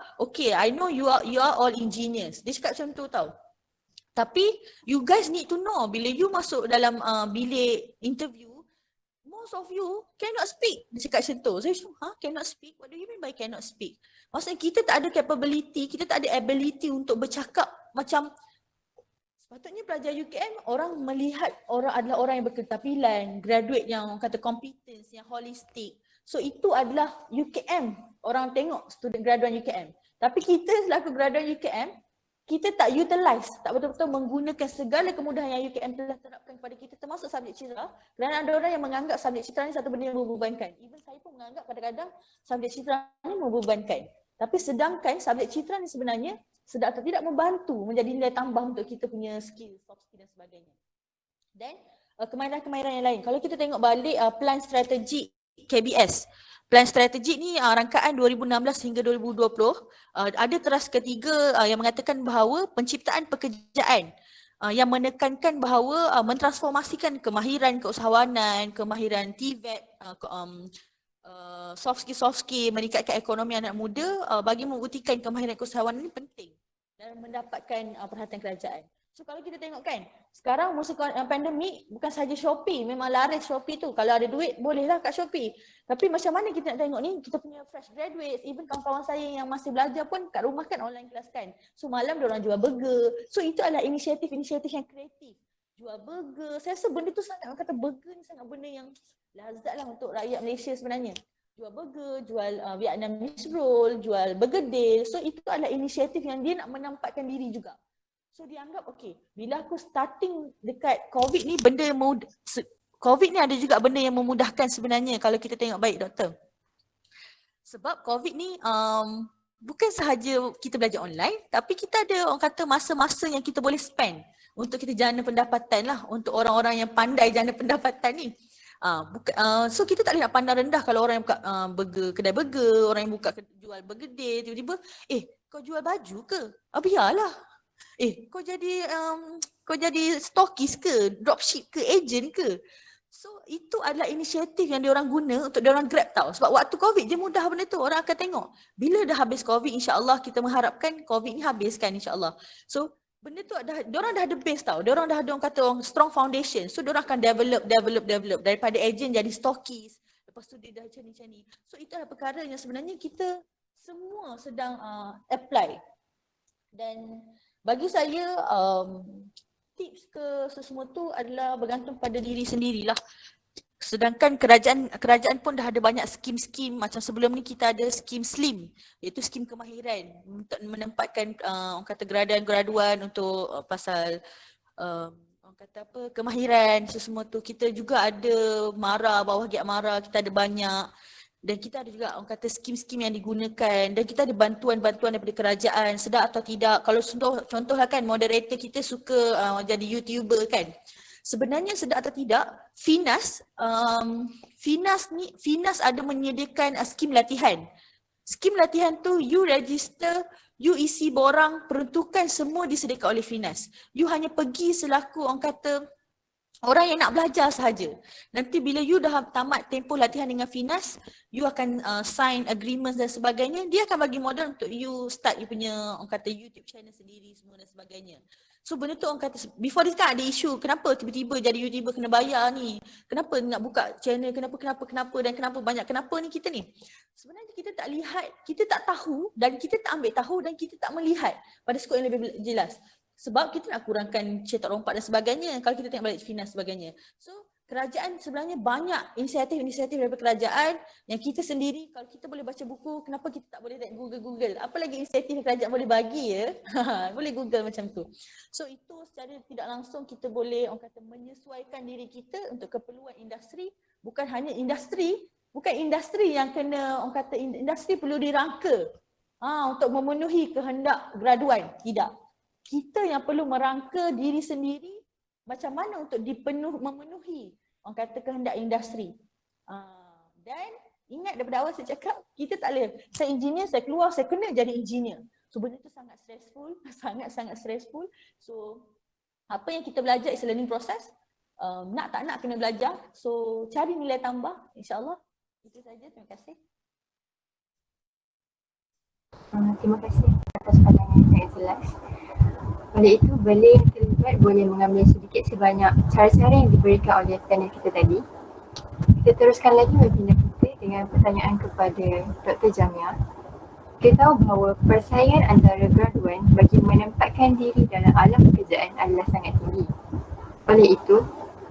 I know you are all engineers. Dia cakap macam tu tau. Tapi you guys need to know bila you masuk dalam bilik interview, most of you cannot speak. Dia cakap macam tu. Saya cakap, cannot speak? What do you mean by cannot speak? Maksudnya kita tak ada capability, kita tak ada ability untuk bercakap macam sepatutnya pelajar UKM orang melihat orang adalah orang yang berketerampilan, graduate yang kata competence, yang holistic. So itu adalah UKM. Orang tengok student graduan UKM. Tapi kita selaku graduan UKM, kita tak utilize, tak betul-betul menggunakan segala kemudahan yang UKM telah terapkan kepada kita termasuk subjek citra. Kerana ada orang yang menganggap subjek citra ni satu benda yang membebankan. Even saya pun menganggap kadang-kadang subjek citra ni membebankan. Tapi sedangkan subjek citra ni sebenarnya sedar atau tidak membantu menjadi nilai tambah untuk kita punya skill, soft skill dan sebagainya. Dan kemahiran-kemahiran yang lain. Kalau kita tengok balik plan strategik KBS. Plan strategik ni rangkaan 2016 hingga 2020, ada teras ketiga yang mengatakan bahawa penciptaan pekerjaan yang menekankan bahawa mentransformasikan kemahiran keusahawanan, kemahiran TVET, soft skill, meningkatkan ekonomi anak muda bagi membuktikan kemahiran keusahawanan ini penting dan mendapatkan perhatian kerajaan. So kalau kita tengok kan, sekarang musim pandemik bukan sahaja Shopee, memang laris Shopee tu. Kalau ada duit bolehlah kat Shopee. Tapi macam mana kita nak tengok ni, kita punya fresh graduates, even kawan-kawan saya yang masih belajar pun kat rumah kan online kelas kan. So malam diorang jual burger. So itu adalah inisiatif-inisiatif yang kreatif. Jual burger, saya rasa benda tu sangat, orang kata burger ni sangat benda yang lazat lah untuk rakyat Malaysia sebenarnya. Jual burger, jual Vietnamese roll, jual bergedil. So itu adalah inisiatif yang dia nak menampakkan diri juga. So dianggap bila aku starting dekat COVID ni benda COVID ni ada juga benda yang memudahkan sebenarnya kalau kita tengok baik doktor. Sebab COVID ni bukan sahaja kita belajar online, tapi kita ada orang kata masa-masa yang kita boleh spend untuk kita jana pendapatan lah, untuk orang-orang yang pandai jana pendapatan ni. So kita tak boleh nak pandang rendah kalau orang yang buka kedai burger, orang yang buka jual bergedil, tiba-tiba kau jual baju ke? Biarlah. Kau jadi stokis ke, dropship ke, agent ke? So itu adalah inisiatif yang diorang guna untuk diorang grab tau. Sebab waktu COVID je mudah benda tu, orang akan tengok. Bila dah habis COVID, insya-Allah kita mengharapkan COVID ni habiskan insya-Allah. So benda tu diorang dah ada base tau. Diorang dah ada orang kata orang strong foundation. So diorang akan develop daripada agent jadi stokis. Lepas tu dia dah macam ni. So itu adalah perkara yang sebenarnya kita semua sedang apply. Dan bagi saya tips ke sesemua tu adalah bergantung pada diri sendirilah. Sedangkan kerajaan pun dah ada banyak skim-skim. Macam sebelum ni kita ada skim SLIM, iaitu skim kemahiran untuk menempatkan orang kata graduan untuk pasal orang kata apa, kemahiran semua tu. Kita juga ada MARA, bawah giat MARA, kita ada banyak. Dan kita ada juga orang kata skim-skim yang digunakan, dan kita ada bantuan-bantuan daripada kerajaan, sedar atau tidak. Kalau contohlah kan moderator kita suka jadi YouTuber kan. Sebenarnya sedar atau tidak, Finas ada menyediakan skim latihan. Skim latihan tu you register, you isi borang, peruntukan semua disediakan oleh Finas. You hanya pergi selaku orang kata orang yang nak belajar sahaja. Nanti bila you dah tamat tempoh latihan dengan Finas, you akan sign agreements dan sebagainya. Dia akan bagi modal untuk you start you punya orang kata YouTube channel sendiri semua dan sebagainya. So benda tu orang kata, before this kan ada isu, kenapa tiba-tiba jadi YouTuber kena bayar ni? Kenapa nak buka channel, kenapa dan kenapa banyak kenapa ni kita ni? Sebenarnya kita tak lihat, kita tak tahu dan kita tak ambil tahu dan kita tak melihat pada skop yang lebih jelas. Sebab kita nak kurangkan cetak rompak dan sebagainya kalau kita tengok balik Finas sebagainya. So kerajaan sebenarnya banyak inisiatif-inisiatif daripada kerajaan yang kita sendiri, kalau kita boleh baca buku, kenapa kita tak boleh tengok Google. Apa lagi inisiatif yang kerajaan boleh bagi ya. Boleh Google macam tu. So itu secara tidak langsung kita boleh orang kata menyesuaikan diri kita untuk keperluan industri. Bukan hanya industri, bukan industri yang kena orang kata industri perlu dirangka untuk memenuhi kehendak graduan. Tidak. Kita yang perlu merangka diri sendiri macam mana untuk memenuhi orang kata kehendak industri. Dan ingat daripada awal saya cakap, kita tak boleh, saya engineer, saya keluar, saya kena jadi engineer. So benda tu sangat stressful, sangat-sangat stressful. So apa yang kita belajar is a learning process. Nak tak nak kena belajar. So cari nilai tambah, insya-Allah. Itu saja, terima kasih. Terima kasih atas pandangan yang sangat jelas. Oleh itu, bela yang terlibat boleh mengambil sedikit sebanyak cara-cara yang diberikan oleh panel kita tadi. Kita teruskan lagi webinar kita dengan pertanyaan kepada Dr. Jamia. Kita tahu bahawa persaingan antara graduan bagi menempatkan diri dalam alam pekerjaan adalah sangat tinggi. Oleh itu,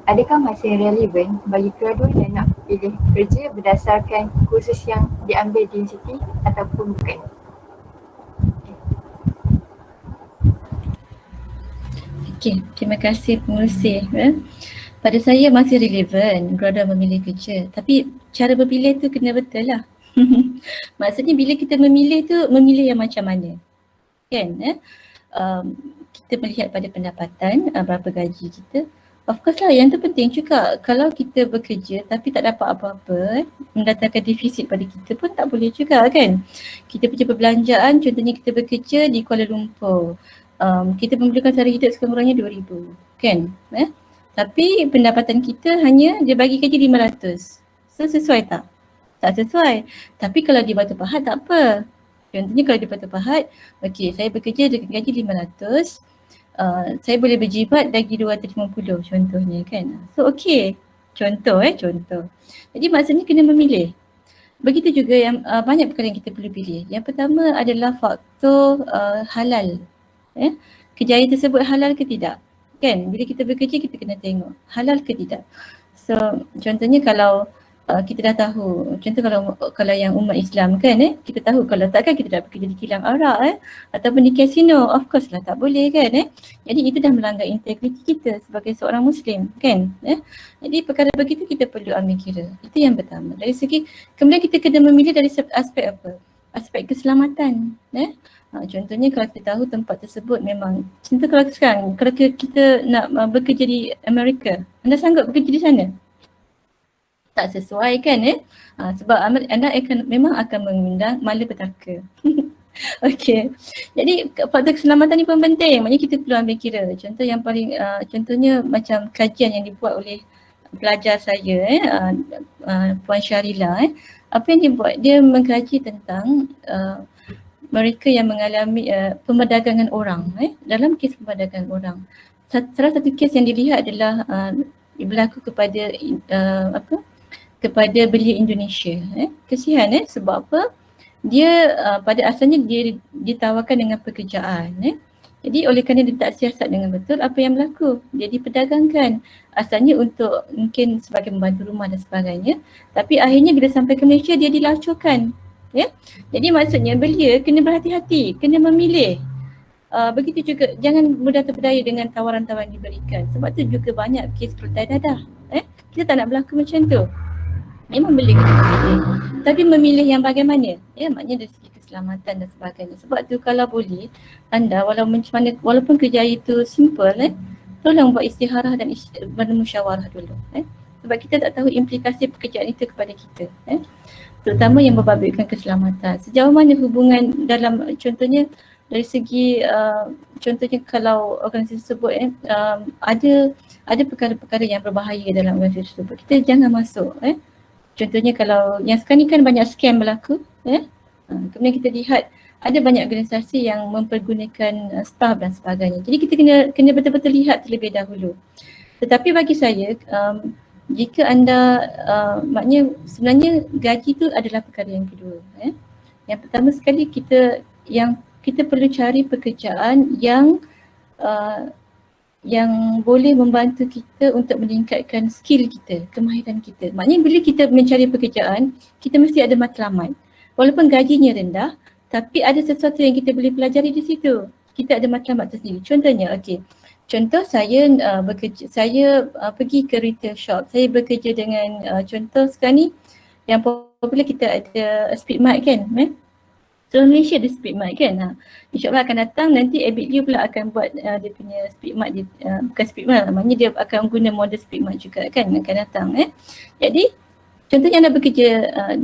adakah masih relevan bagi graduan yang nak pilih kerja berdasarkan kursus yang diambil di universiti ataupun bukan? Okey, terima kasih pengurusi. Pada saya masih relevan graduan memilih kerja. Tapi cara berpilih tu kena betul lah. Maksudnya bila kita memilih tu, memilih yang macam mana? Kan? Kita melihat pada pendapatan, berapa gaji kita. Of course lah, yang tu penting juga. Kalau kita bekerja tapi tak dapat apa-apa, mendatangkan defisit pada kita pun tak boleh juga kan. Kita punya perbelanjaan, contohnya kita bekerja di Kuala Lumpur. Kita memerlukan sara hidup sekurang-kurangnya 2,000 kan, tapi pendapatan kita hanya dia bagi gaji 500. So sesuai tak? Tak sesuai. Tapi kalau di Batu Pahat tak apa. Contohnya kalau di Batu Pahat, okey, saya bekerja dengan gaji 500, saya boleh berjibat lagi 250 contohnya kan. So okey, contoh. Jadi maksudnya kena memilih. Begitu juga yang banyak perkara yang kita perlu pilih. Yang pertama adalah faktor halal. Kejayaan tersebut halal ke tidak? Kan, bila kita bekerja kita kena tengok halal ke tidak. So contohnya kalau kita dah tahu, contoh kalau yang umat Islam kan, kita tahu kalau takkan kita dah bekerja di kilang arak ataupun di kasino, of course lah tak boleh kan. Jadi itu dah melanggar integriti kita sebagai seorang Muslim kan. Jadi perkara begitu kita perlu ambil kira. Itu yang pertama. Dari segi, kemudian kita kena memilih dari aspek apa? Aspek keselamatan. Contohnya kalau kita tahu tempat tersebut memang, contoh kalau sekarang, kalau kita nak bekerja di Amerika, anda sanggup bekerja di sana? Tak sesuai kan sebab anda memang akan mengundang malapetaka. Okey. Jadi faktor keselamatan ni pun penting, maknanya kita perlu ambil kira. Contoh yang paling, contohnya macam kajian yang dibuat oleh pelajar saya Puan Syarila apa yang dia buat, dia mengkaji tentang mereka yang mengalami pemerdagangan orang dalam kes pemerdagangan orang. Salah satu kes yang dilihat adalah berlaku kepada kepada belia Indonesia. Kesian sebab apa? Dia pada asalnya dia ditawarkan dengan pekerjaan. Jadi oleh kerana dia tak siasat dengan betul, apa yang berlaku? Dia diperdagangkan. Asalnya untuk mungkin sebagai membantu rumah dan sebagainya. Tapi akhirnya bila sampai ke Malaysia dia dilacurkan. Jadi maksudnya belia kena berhati-hati, kena memilih. Begitu juga jangan mudah terpedaya dengan tawaran-tawaran diberikan. Sebab tu juga banyak kes peretai dadah. Kita tak nak berlaku macam tu. Memang boleh kita memilih. Tapi memilih yang bagaimana? Maknanya dari segi keselamatan dan sebagainya. Sebab tu kalau boleh anda walaupun kerja itu simple tolong buat istiharah dan bermusyawarah dulu. Sebab kita tak tahu implikasi pekerjaan itu kepada kita. Terutama yang berbabitkan keselamatan. Sejauh mana hubungan dalam contohnya dari segi contohnya kalau organisasi tersebut ada perkara-perkara yang berbahaya dalam organisasi tersebut, kita jangan masuk. Contohnya kalau yang sekarang ni kan banyak scam berlaku. Kemudian kita lihat ada banyak organisasi yang mempergunakan staff dan sebagainya. Jadi kita kena betul-betul lihat terlebih dahulu. Tetapi bagi saya jika anda maknanya sebenarnya gaji tu adalah perkara yang kedua. Yang pertama sekali kita perlu cari pekerjaan yang boleh membantu kita untuk meningkatkan skill kita, kemahiran kita. Maknanya bila kita mencari pekerjaan, kita mesti ada matlamat. Walaupun gajinya rendah, tapi ada sesuatu yang kita boleh pelajari di situ. Kita ada matlamat tersendiri. Contohnya, contoh saya pergi ke retail shop. Saya bekerja dengan contoh sekarang ni yang popular kita ada Speedmart kan. Seluruh Malaysia ada Speedmart kan. InsyaAllah akan datang nanti Abid pula akan buat dia punya Speedmart, bukan Speedmart namanya, dia akan guna model Speedmart juga kan akan datang. Jadi contohnya anda bekerja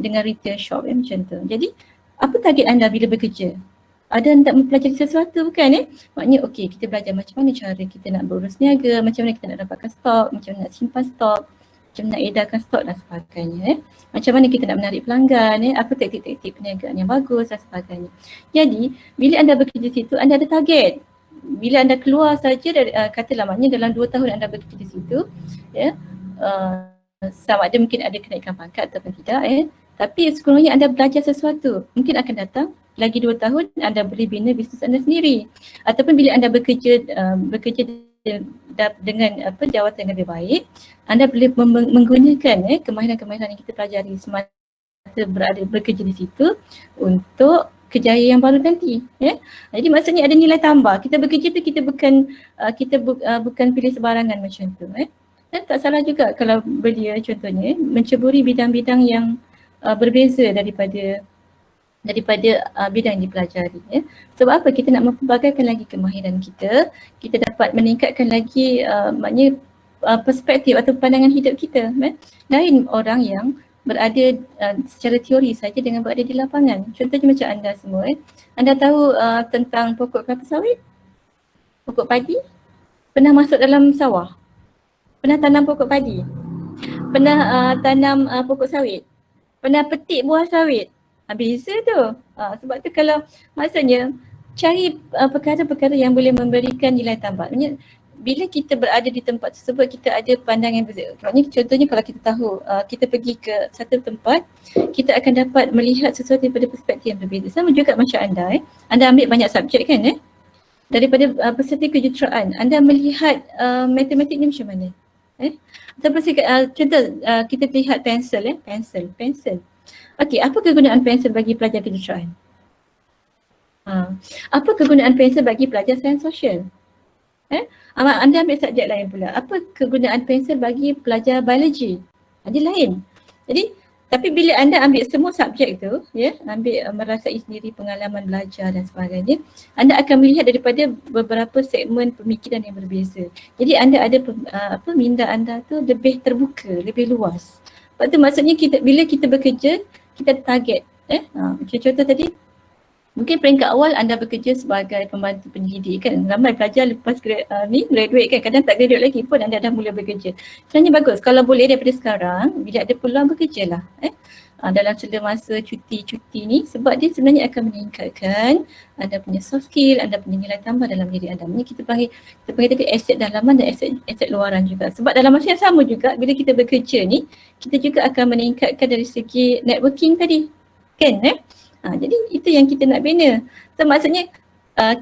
dengan retail shop macam tu. Jadi apa target anda bila bekerja? Ada hendak mempelajari sesuatu bukan Maknanya kita belajar macam mana cara kita nak berurus niaga, macam mana kita nak dapatkan stok, macam mana nak simpan stok, macam mana nak edarkan stok dan sebagainya. Macam mana kita nak menarik pelanggan, apa taktik-taktik perniagaan yang bagus dan sebagainya. Jadi bila anda bekerja situ, anda ada target. Bila anda keluar saja katalah maknanya dalam 2 tahun anda bekerja di situ, sama ada mungkin ada kenaikan pangkat ataupun tidak tapi sekurang-kurangnya anda belajar sesuatu. Mungkin akan datang lagi 2 tahun anda boleh bina bisnes anda sendiri. Ataupun bila anda bekerja dengan jawatan yang lebih baik, anda boleh menggunakan kemahiran-kemahiran yang kita pelajari semasa bekerja di situ untuk kejayaan yang baru nanti. Jadi maksudnya ada nilai tambah. Kita bekerja tu kita bukan pilih sebarangan macam tu. Dan tak salah juga kalau belia contohnya menceburi bidang-bidang yang berbeza daripada bidang yang dipelajari. Sebab apa? Kita nak mempelbagaikan lagi kemahiran kita, kita dapat meningkatkan lagi maknanya perspektif atau pandangan hidup kita. Lain orang yang berada secara teori saja dengan berada di lapangan. Contohnya macam anda semua. Anda tahu tentang pokok kelapa sawit? Pokok padi? Pernah masuk dalam sawah? Pernah tanam pokok padi? Pernah tanam pokok sawit? Pernah petik buah sawit? Beza tu. Sebab tu kalau maksudnya cari perkara-perkara yang boleh memberikan nilai tambah. Maksudnya bila kita berada di tempat tersebut kita ada pandangan yang berbeza. Maksudnya contohnya kalau kita tahu kita pergi ke satu tempat, kita akan dapat melihat sesuatu daripada perspektif yang berbeza. Sama juga macam anda. Anda ambil banyak subjek kan daripada peserta kejuruteraan, anda melihat matematik ni macam mana? Ataupun contoh kita lihat pensel pensel. Okey, apa kegunaan pensel bagi pelajar kejuruteraan? Apa kegunaan pensel bagi pelajar sains sosial? Anda ambil subjek lain pula. Apa kegunaan pensel bagi pelajar biologi? Dia lain. Jadi tapi bila anda ambil semua subjek tu, ambil merasai sendiri pengalaman belajar dan sebagainya, anda akan melihat daripada beberapa segmen pemikiran yang berbeza. Jadi anda ada minda anda tu lebih terbuka, lebih luas. Sebab tu maksudnya bila kita bekerja, kita ada target. Macam contoh tadi, Mungkin peringkat awal anda bekerja sebagai pembantu pendidik kan. Ramai pelajar lepas graduate kan, kadang tak graduate lagi pun anda dah mula bekerja. Sebenarnya bagus kalau boleh daripada sekarang, bila ada peluang bekerjalah. Dalam sela masa cuti-cuti ni, sebab dia sebenarnya akan meningkatkan anda punya soft skill, anda punya nilai tambah dalam diri anda. Ini kita panggil tadi aset dalaman dan aset luaran juga. Sebab dalam masa yang sama juga bila kita bekerja ni, kita juga akan meningkatkan dari segi networking tadi. Kan jadi itu yang kita nak bina. So maksudnya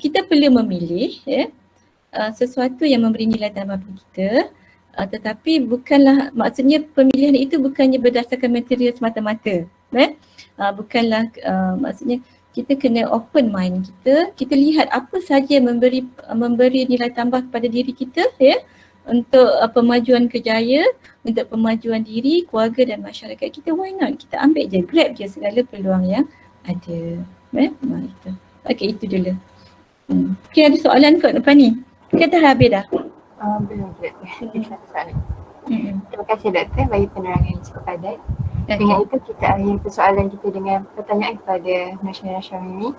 kita perlu memilih sesuatu yang memberi nilai tambah bagi kita, tetapi bukanlah, maksudnya pemilihan itu bukannya berdasarkan material semata-mata. Bukanlah maksudnya kita kena open mind kita lihat apa saja memberi nilai tambah kepada diri kita untuk pemajuan kerjaya, untuk pemajuan diri, keluarga dan masyarakat kita. Why not? Kita ambil je, grab je segala peluang yang ada. Itu. Okey, itu dulu. Mungkin ada soalan kot depan ni. Kita dah habis dah. Belum doktor. Terima kasih doktor bagi penerangan yang cukup padat. Dengan itu kita akhiri persoalan kita dengan pertanyaan kepada National ini.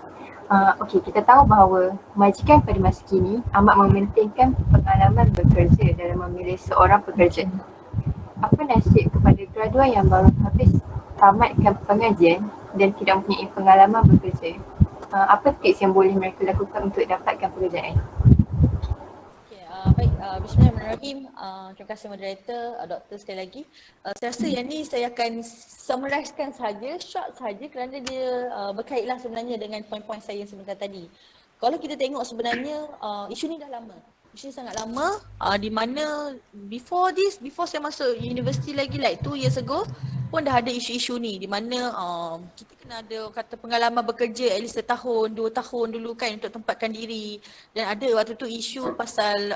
Okey, kita tahu bahawa majikan pada masa kini amat mementingkan pengalaman bekerja dalam memilih seorang pekerja. Apa nasib kepada graduan yang baru habis tamatkan pengajian dan tidak mempunyai pengalaman bekerja? Apa tips yang boleh mereka lakukan untuk dapatkan pekerjaan? Baik, bismillahirrahmanirrahim. Terima kasih moderator, doktor sekali lagi. Saya rasa yang ni saya akan summarizekan saja, short saja kerana dia berkaitlah sebenarnya dengan poin-poin saya yang sebentar tadi. Kalau kita tengok sebenarnya isu ni dah lama. Isu ni sangat lama, di mana before saya masuk universiti lagi like 2 years ago pun dah ada isu-isu ni di mana kita kena ada kata pengalaman bekerja at least 1 tahun, 2 tahun dulu kan untuk tempatkan diri. Dan ada waktu tu isu pasal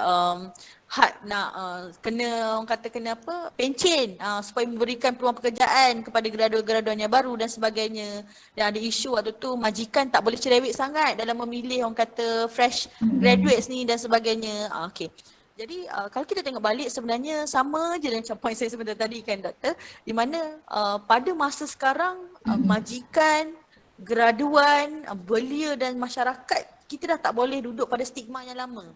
had nak kena orang kata kena apa pencen supaya memberikan peluang pekerjaan kepada graduan-graduan yang baru dan sebagainya. Dan ada isu waktu tu majikan tak boleh cerewet sangat dalam memilih orang kata fresh graduates ni dan sebagainya. Okey. Jadi kalau kita tengok balik sebenarnya sama je dengan poin saya sebentar tadi kan doktor, di mana pada masa sekarang majikan, graduan, belia dan masyarakat kita dah tak boleh duduk pada stigma yang lama.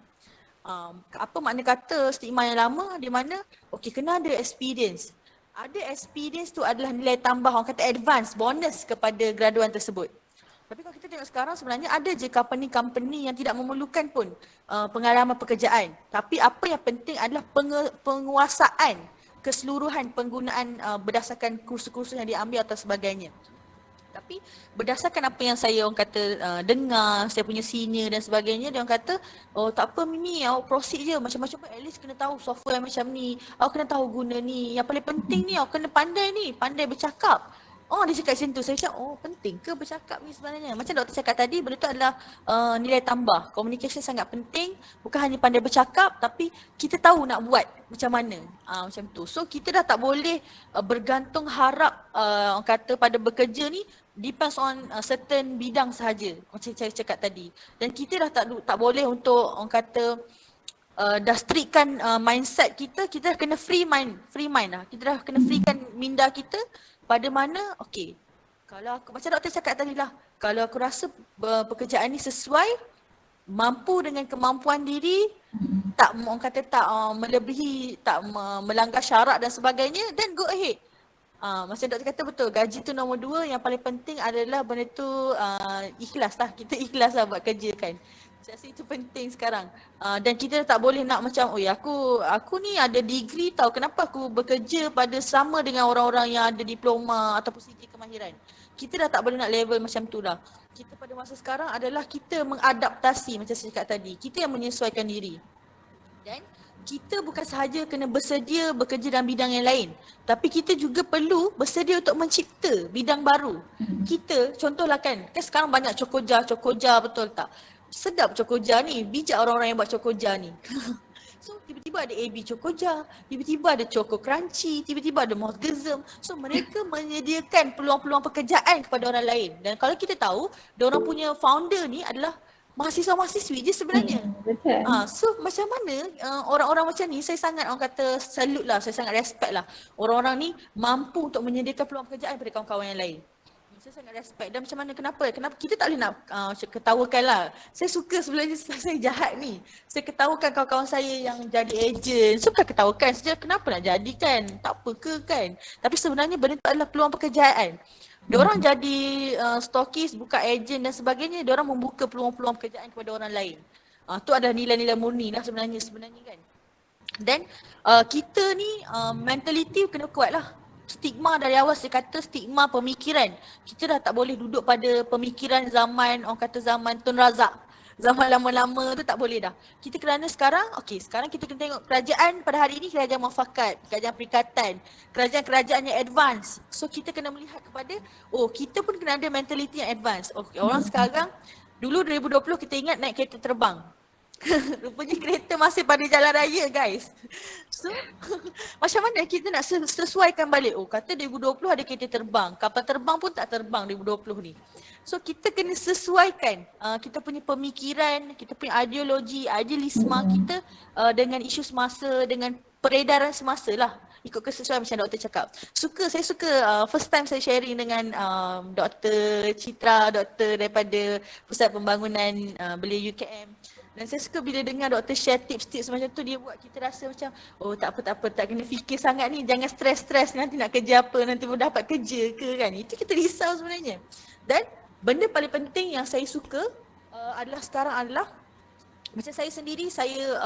Apa makna kata stigma yang lama? Di mana okey kena ada experience. Ada experience tu adalah nilai tambah orang kata advance, bonus kepada graduan tersebut. Tapi kalau kita tengok sekarang sebenarnya ada je company-company yang tidak memerlukan pun pengalaman pekerjaan. Tapi apa yang penting adalah penguasaan keseluruhan penggunaan berdasarkan kursus-kursus yang diambil atau sebagainya. Tapi berdasarkan apa yang saya orang kata dengar, saya punya senior dan sebagainya, dia orang kata, oh tak apa Mimi, awak proceed je macam-macam pun at least kena tahu software macam ni, awak kena tahu guna ni, yang paling penting ni awak kena pandai ni, pandai bercakap. Oh dia cakap macam tu, saya cakap oh penting ke bercakap ni sebenarnya? Macam doktor cakap tadi, benda tu adalah nilai tambah. Communication sangat penting, bukan hanya pandai bercakap tapi kita tahu nak buat macam mana. Macam tu. So kita dah tak boleh bergantung harap orang kata pada bekerja ni depends on certain bidang sahaja macam saya cakap tadi. Dan kita dah tak boleh untuk orang kata dah strictkan mindset kita dah kena free mind lah. Kita dah kena freekan minda kita pada mana okey. Kalau aku macam doktor cakap tadi lah, kalau aku rasa pekerjaan ni sesuai, mampu dengan kemampuan diri, tak orang kata tak melebihi, tak melanggar syarat dan sebagainya, then go ahead. Macam doktor kata betul, gaji tu nombor 2, yang paling penting adalah benda tu ikhlas lah, kita ikhlas lah buat kerja kan. Saya rasa itu penting sekarang. Dan kita tak boleh nak macam, oh aku ni ada degree tau, kenapa aku bekerja pada sama dengan orang-orang yang ada diploma ataupun sijil kemahiran. Kita dah tak boleh nak level macam tu lah. Kita pada masa sekarang adalah kita mengadaptasi macam saya cakap tadi. Kita yang menyesuaikan diri. Dan kita bukan sahaja kena bersedia bekerja dalam bidang yang lain, tapi kita juga perlu bersedia untuk mencipta bidang baru. Kita contohlah kan sekarang banyak cokoja betul tak? Sedap cokoja ni, bijak orang-orang yang buat cokoja ni. So tiba-tiba ada AB cokoja, tiba-tiba ada choco crunchy, tiba-tiba ada morgasm. So mereka menyediakan peluang-peluang pekerjaan kepada orang lain. Dan kalau kita tahu, diorang punya founder ni adalah mahasiswa-mahasiswi je sebenarnya. Betul. So macam mana orang-orang macam ni, saya sangat orang kata salute lah, saya sangat respect lah. Orang-orang ni mampu untuk menyediakan peluang pekerjaan kepada kawan-kawan yang lain. Saya sangat respect dan macam mana, kenapa kita tak boleh nak ketawakan lah. Saya suka sebenarnya, saya jahat ni. Saya ketawakan kawan-kawan saya yang jadi ejen. So bukan ketawakan saja, kenapa nak jadi kan? Tak apa ke kan? Tapi sebenarnya benda tu adalah peluang pekerjaan. Diorang jadi stokis, buka ejen dan sebagainya, diorang membuka peluang-peluang pekerjaan kepada orang lain. Tu adalah nilai-nilai murni lah sebenarnya kan. Dan kita ni mentality kena kuat lah. Stigma dari awal saya kata stigma pemikiran. Kita dah tak boleh duduk pada pemikiran zaman, orang kata zaman Tun Razak. Zaman lama-lama tu tak boleh dah. Kita kerana sekarang kita kena tengok kerajaan pada hari ini, kerajaan muafakat, kerajaan perikatan, kerajaan-kerajaan yang advance. So kita kena melihat kepada, kita pun kena ada mentality yang advance. Orang sekarang, dulu 2020 kita ingat naik kereta terbang. Rupanya kereta masih pada jalan raya guys. So macam mana kita nak sesuaikan balik? Kata 2020 ada kereta terbang, kapal terbang pun tak terbang 2020 ni. So kita kena sesuaikan kita punya pemikiran, kita punya ideologi, idealisme kita dengan isu semasa, dengan peredaran semasa lah. Ikut kesesuaian macam doktor cakap. Saya suka first time saya sharing dengan Dr. Citra, doktor daripada Pusat Pembangunan Belia UKM. Dan saya suka bila dengar doktor share tips-tips macam tu, dia buat kita rasa macam tak apa, tak kena fikir sangat ni, jangan stres-stres nanti nak kerja apa, nanti pun dapat kerja ke kan. Itu kita risau sebenarnya. Dan benda paling penting yang saya suka sekarang adalah macam saya sendiri, saya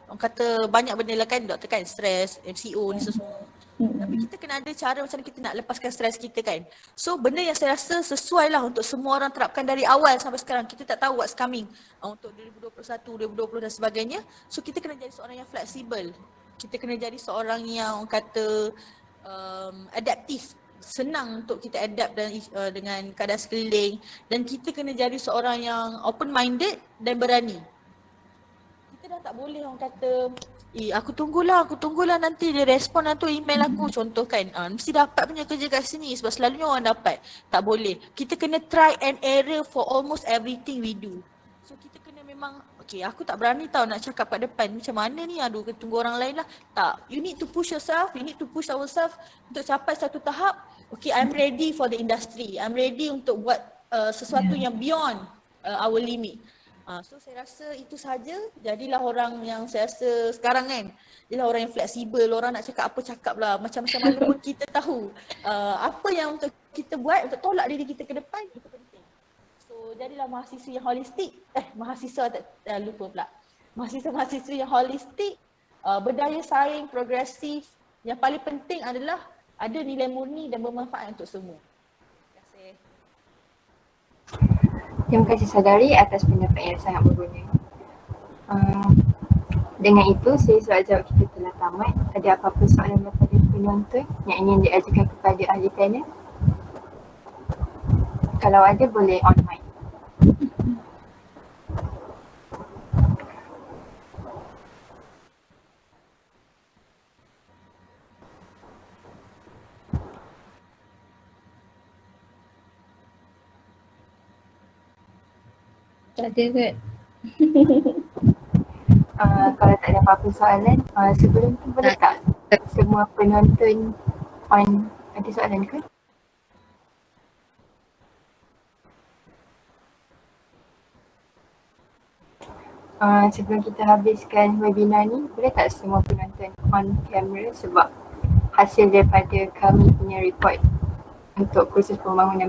orang kata banyak benda lah kan doktor kan, stres, MCO ni semua. Tapi kita kena ada cara macam mana kita nak lepaskan stres kita kan. So benda yang saya rasa sesuai lah untuk semua orang terapkan dari awal sampai sekarang. Kita tak tahu what's coming untuk 2021, 2020 dan sebagainya. So kita kena jadi seorang yang fleksibel. Kita kena jadi seorang yang orang kata adaptif. Senang untuk kita adapt dengan keadaan sekeliling. Dan kita kena jadi seorang yang open minded dan berani. Kita dah tak boleh orang kata aku tunggulah nanti dia respon atau email aku contoh kan. Mesti dapat punya kerja kat sini sebab selalunya orang dapat. Tak boleh. Kita kena try and error for almost everything we do. So kita kena memang aku tak berani nak cakap kat depan macam mana ni, tunggu orang lain lah. Tak. You need to push yourself, we need to push ourselves untuk capai satu tahap. I'm ready for the industry. I'm ready untuk buat sesuatu yang beyond our limit. So saya rasa itu sahaja. Jadilah orang yang saya rasa sekarang kan, jadilah orang yang fleksibel. Orang nak cakap apa cakap lah, macam-macam mana pun kita tahu apa yang untuk kita buat untuk tolak diri kita ke depan, itu penting. So jadilah mahasiswa yang holistik, lupa pula. Mahasiswa yang holistik, berdaya saing, progresif. Yang paling penting adalah ada nilai murni dan bermanfaat untuk semua. Terima kasih. Terima kasih saudari atas pendapat yang sangat berguna. Dengan itu, soal jawab kita telah tamat. Ada apa-apa soalan daripada penonton yang ingin diajukan kepada ahli panel? Kalau ada, boleh on mic. Tak ada kot. Kalau tak ada apa-apa soalan, sebelum tu boleh tak semua penonton on, ada soalan ke? Sebelum kita habiskan webinar ni, boleh tak semua penonton on camera sebab hasil daripada kami punya report untuk kursus pembangunan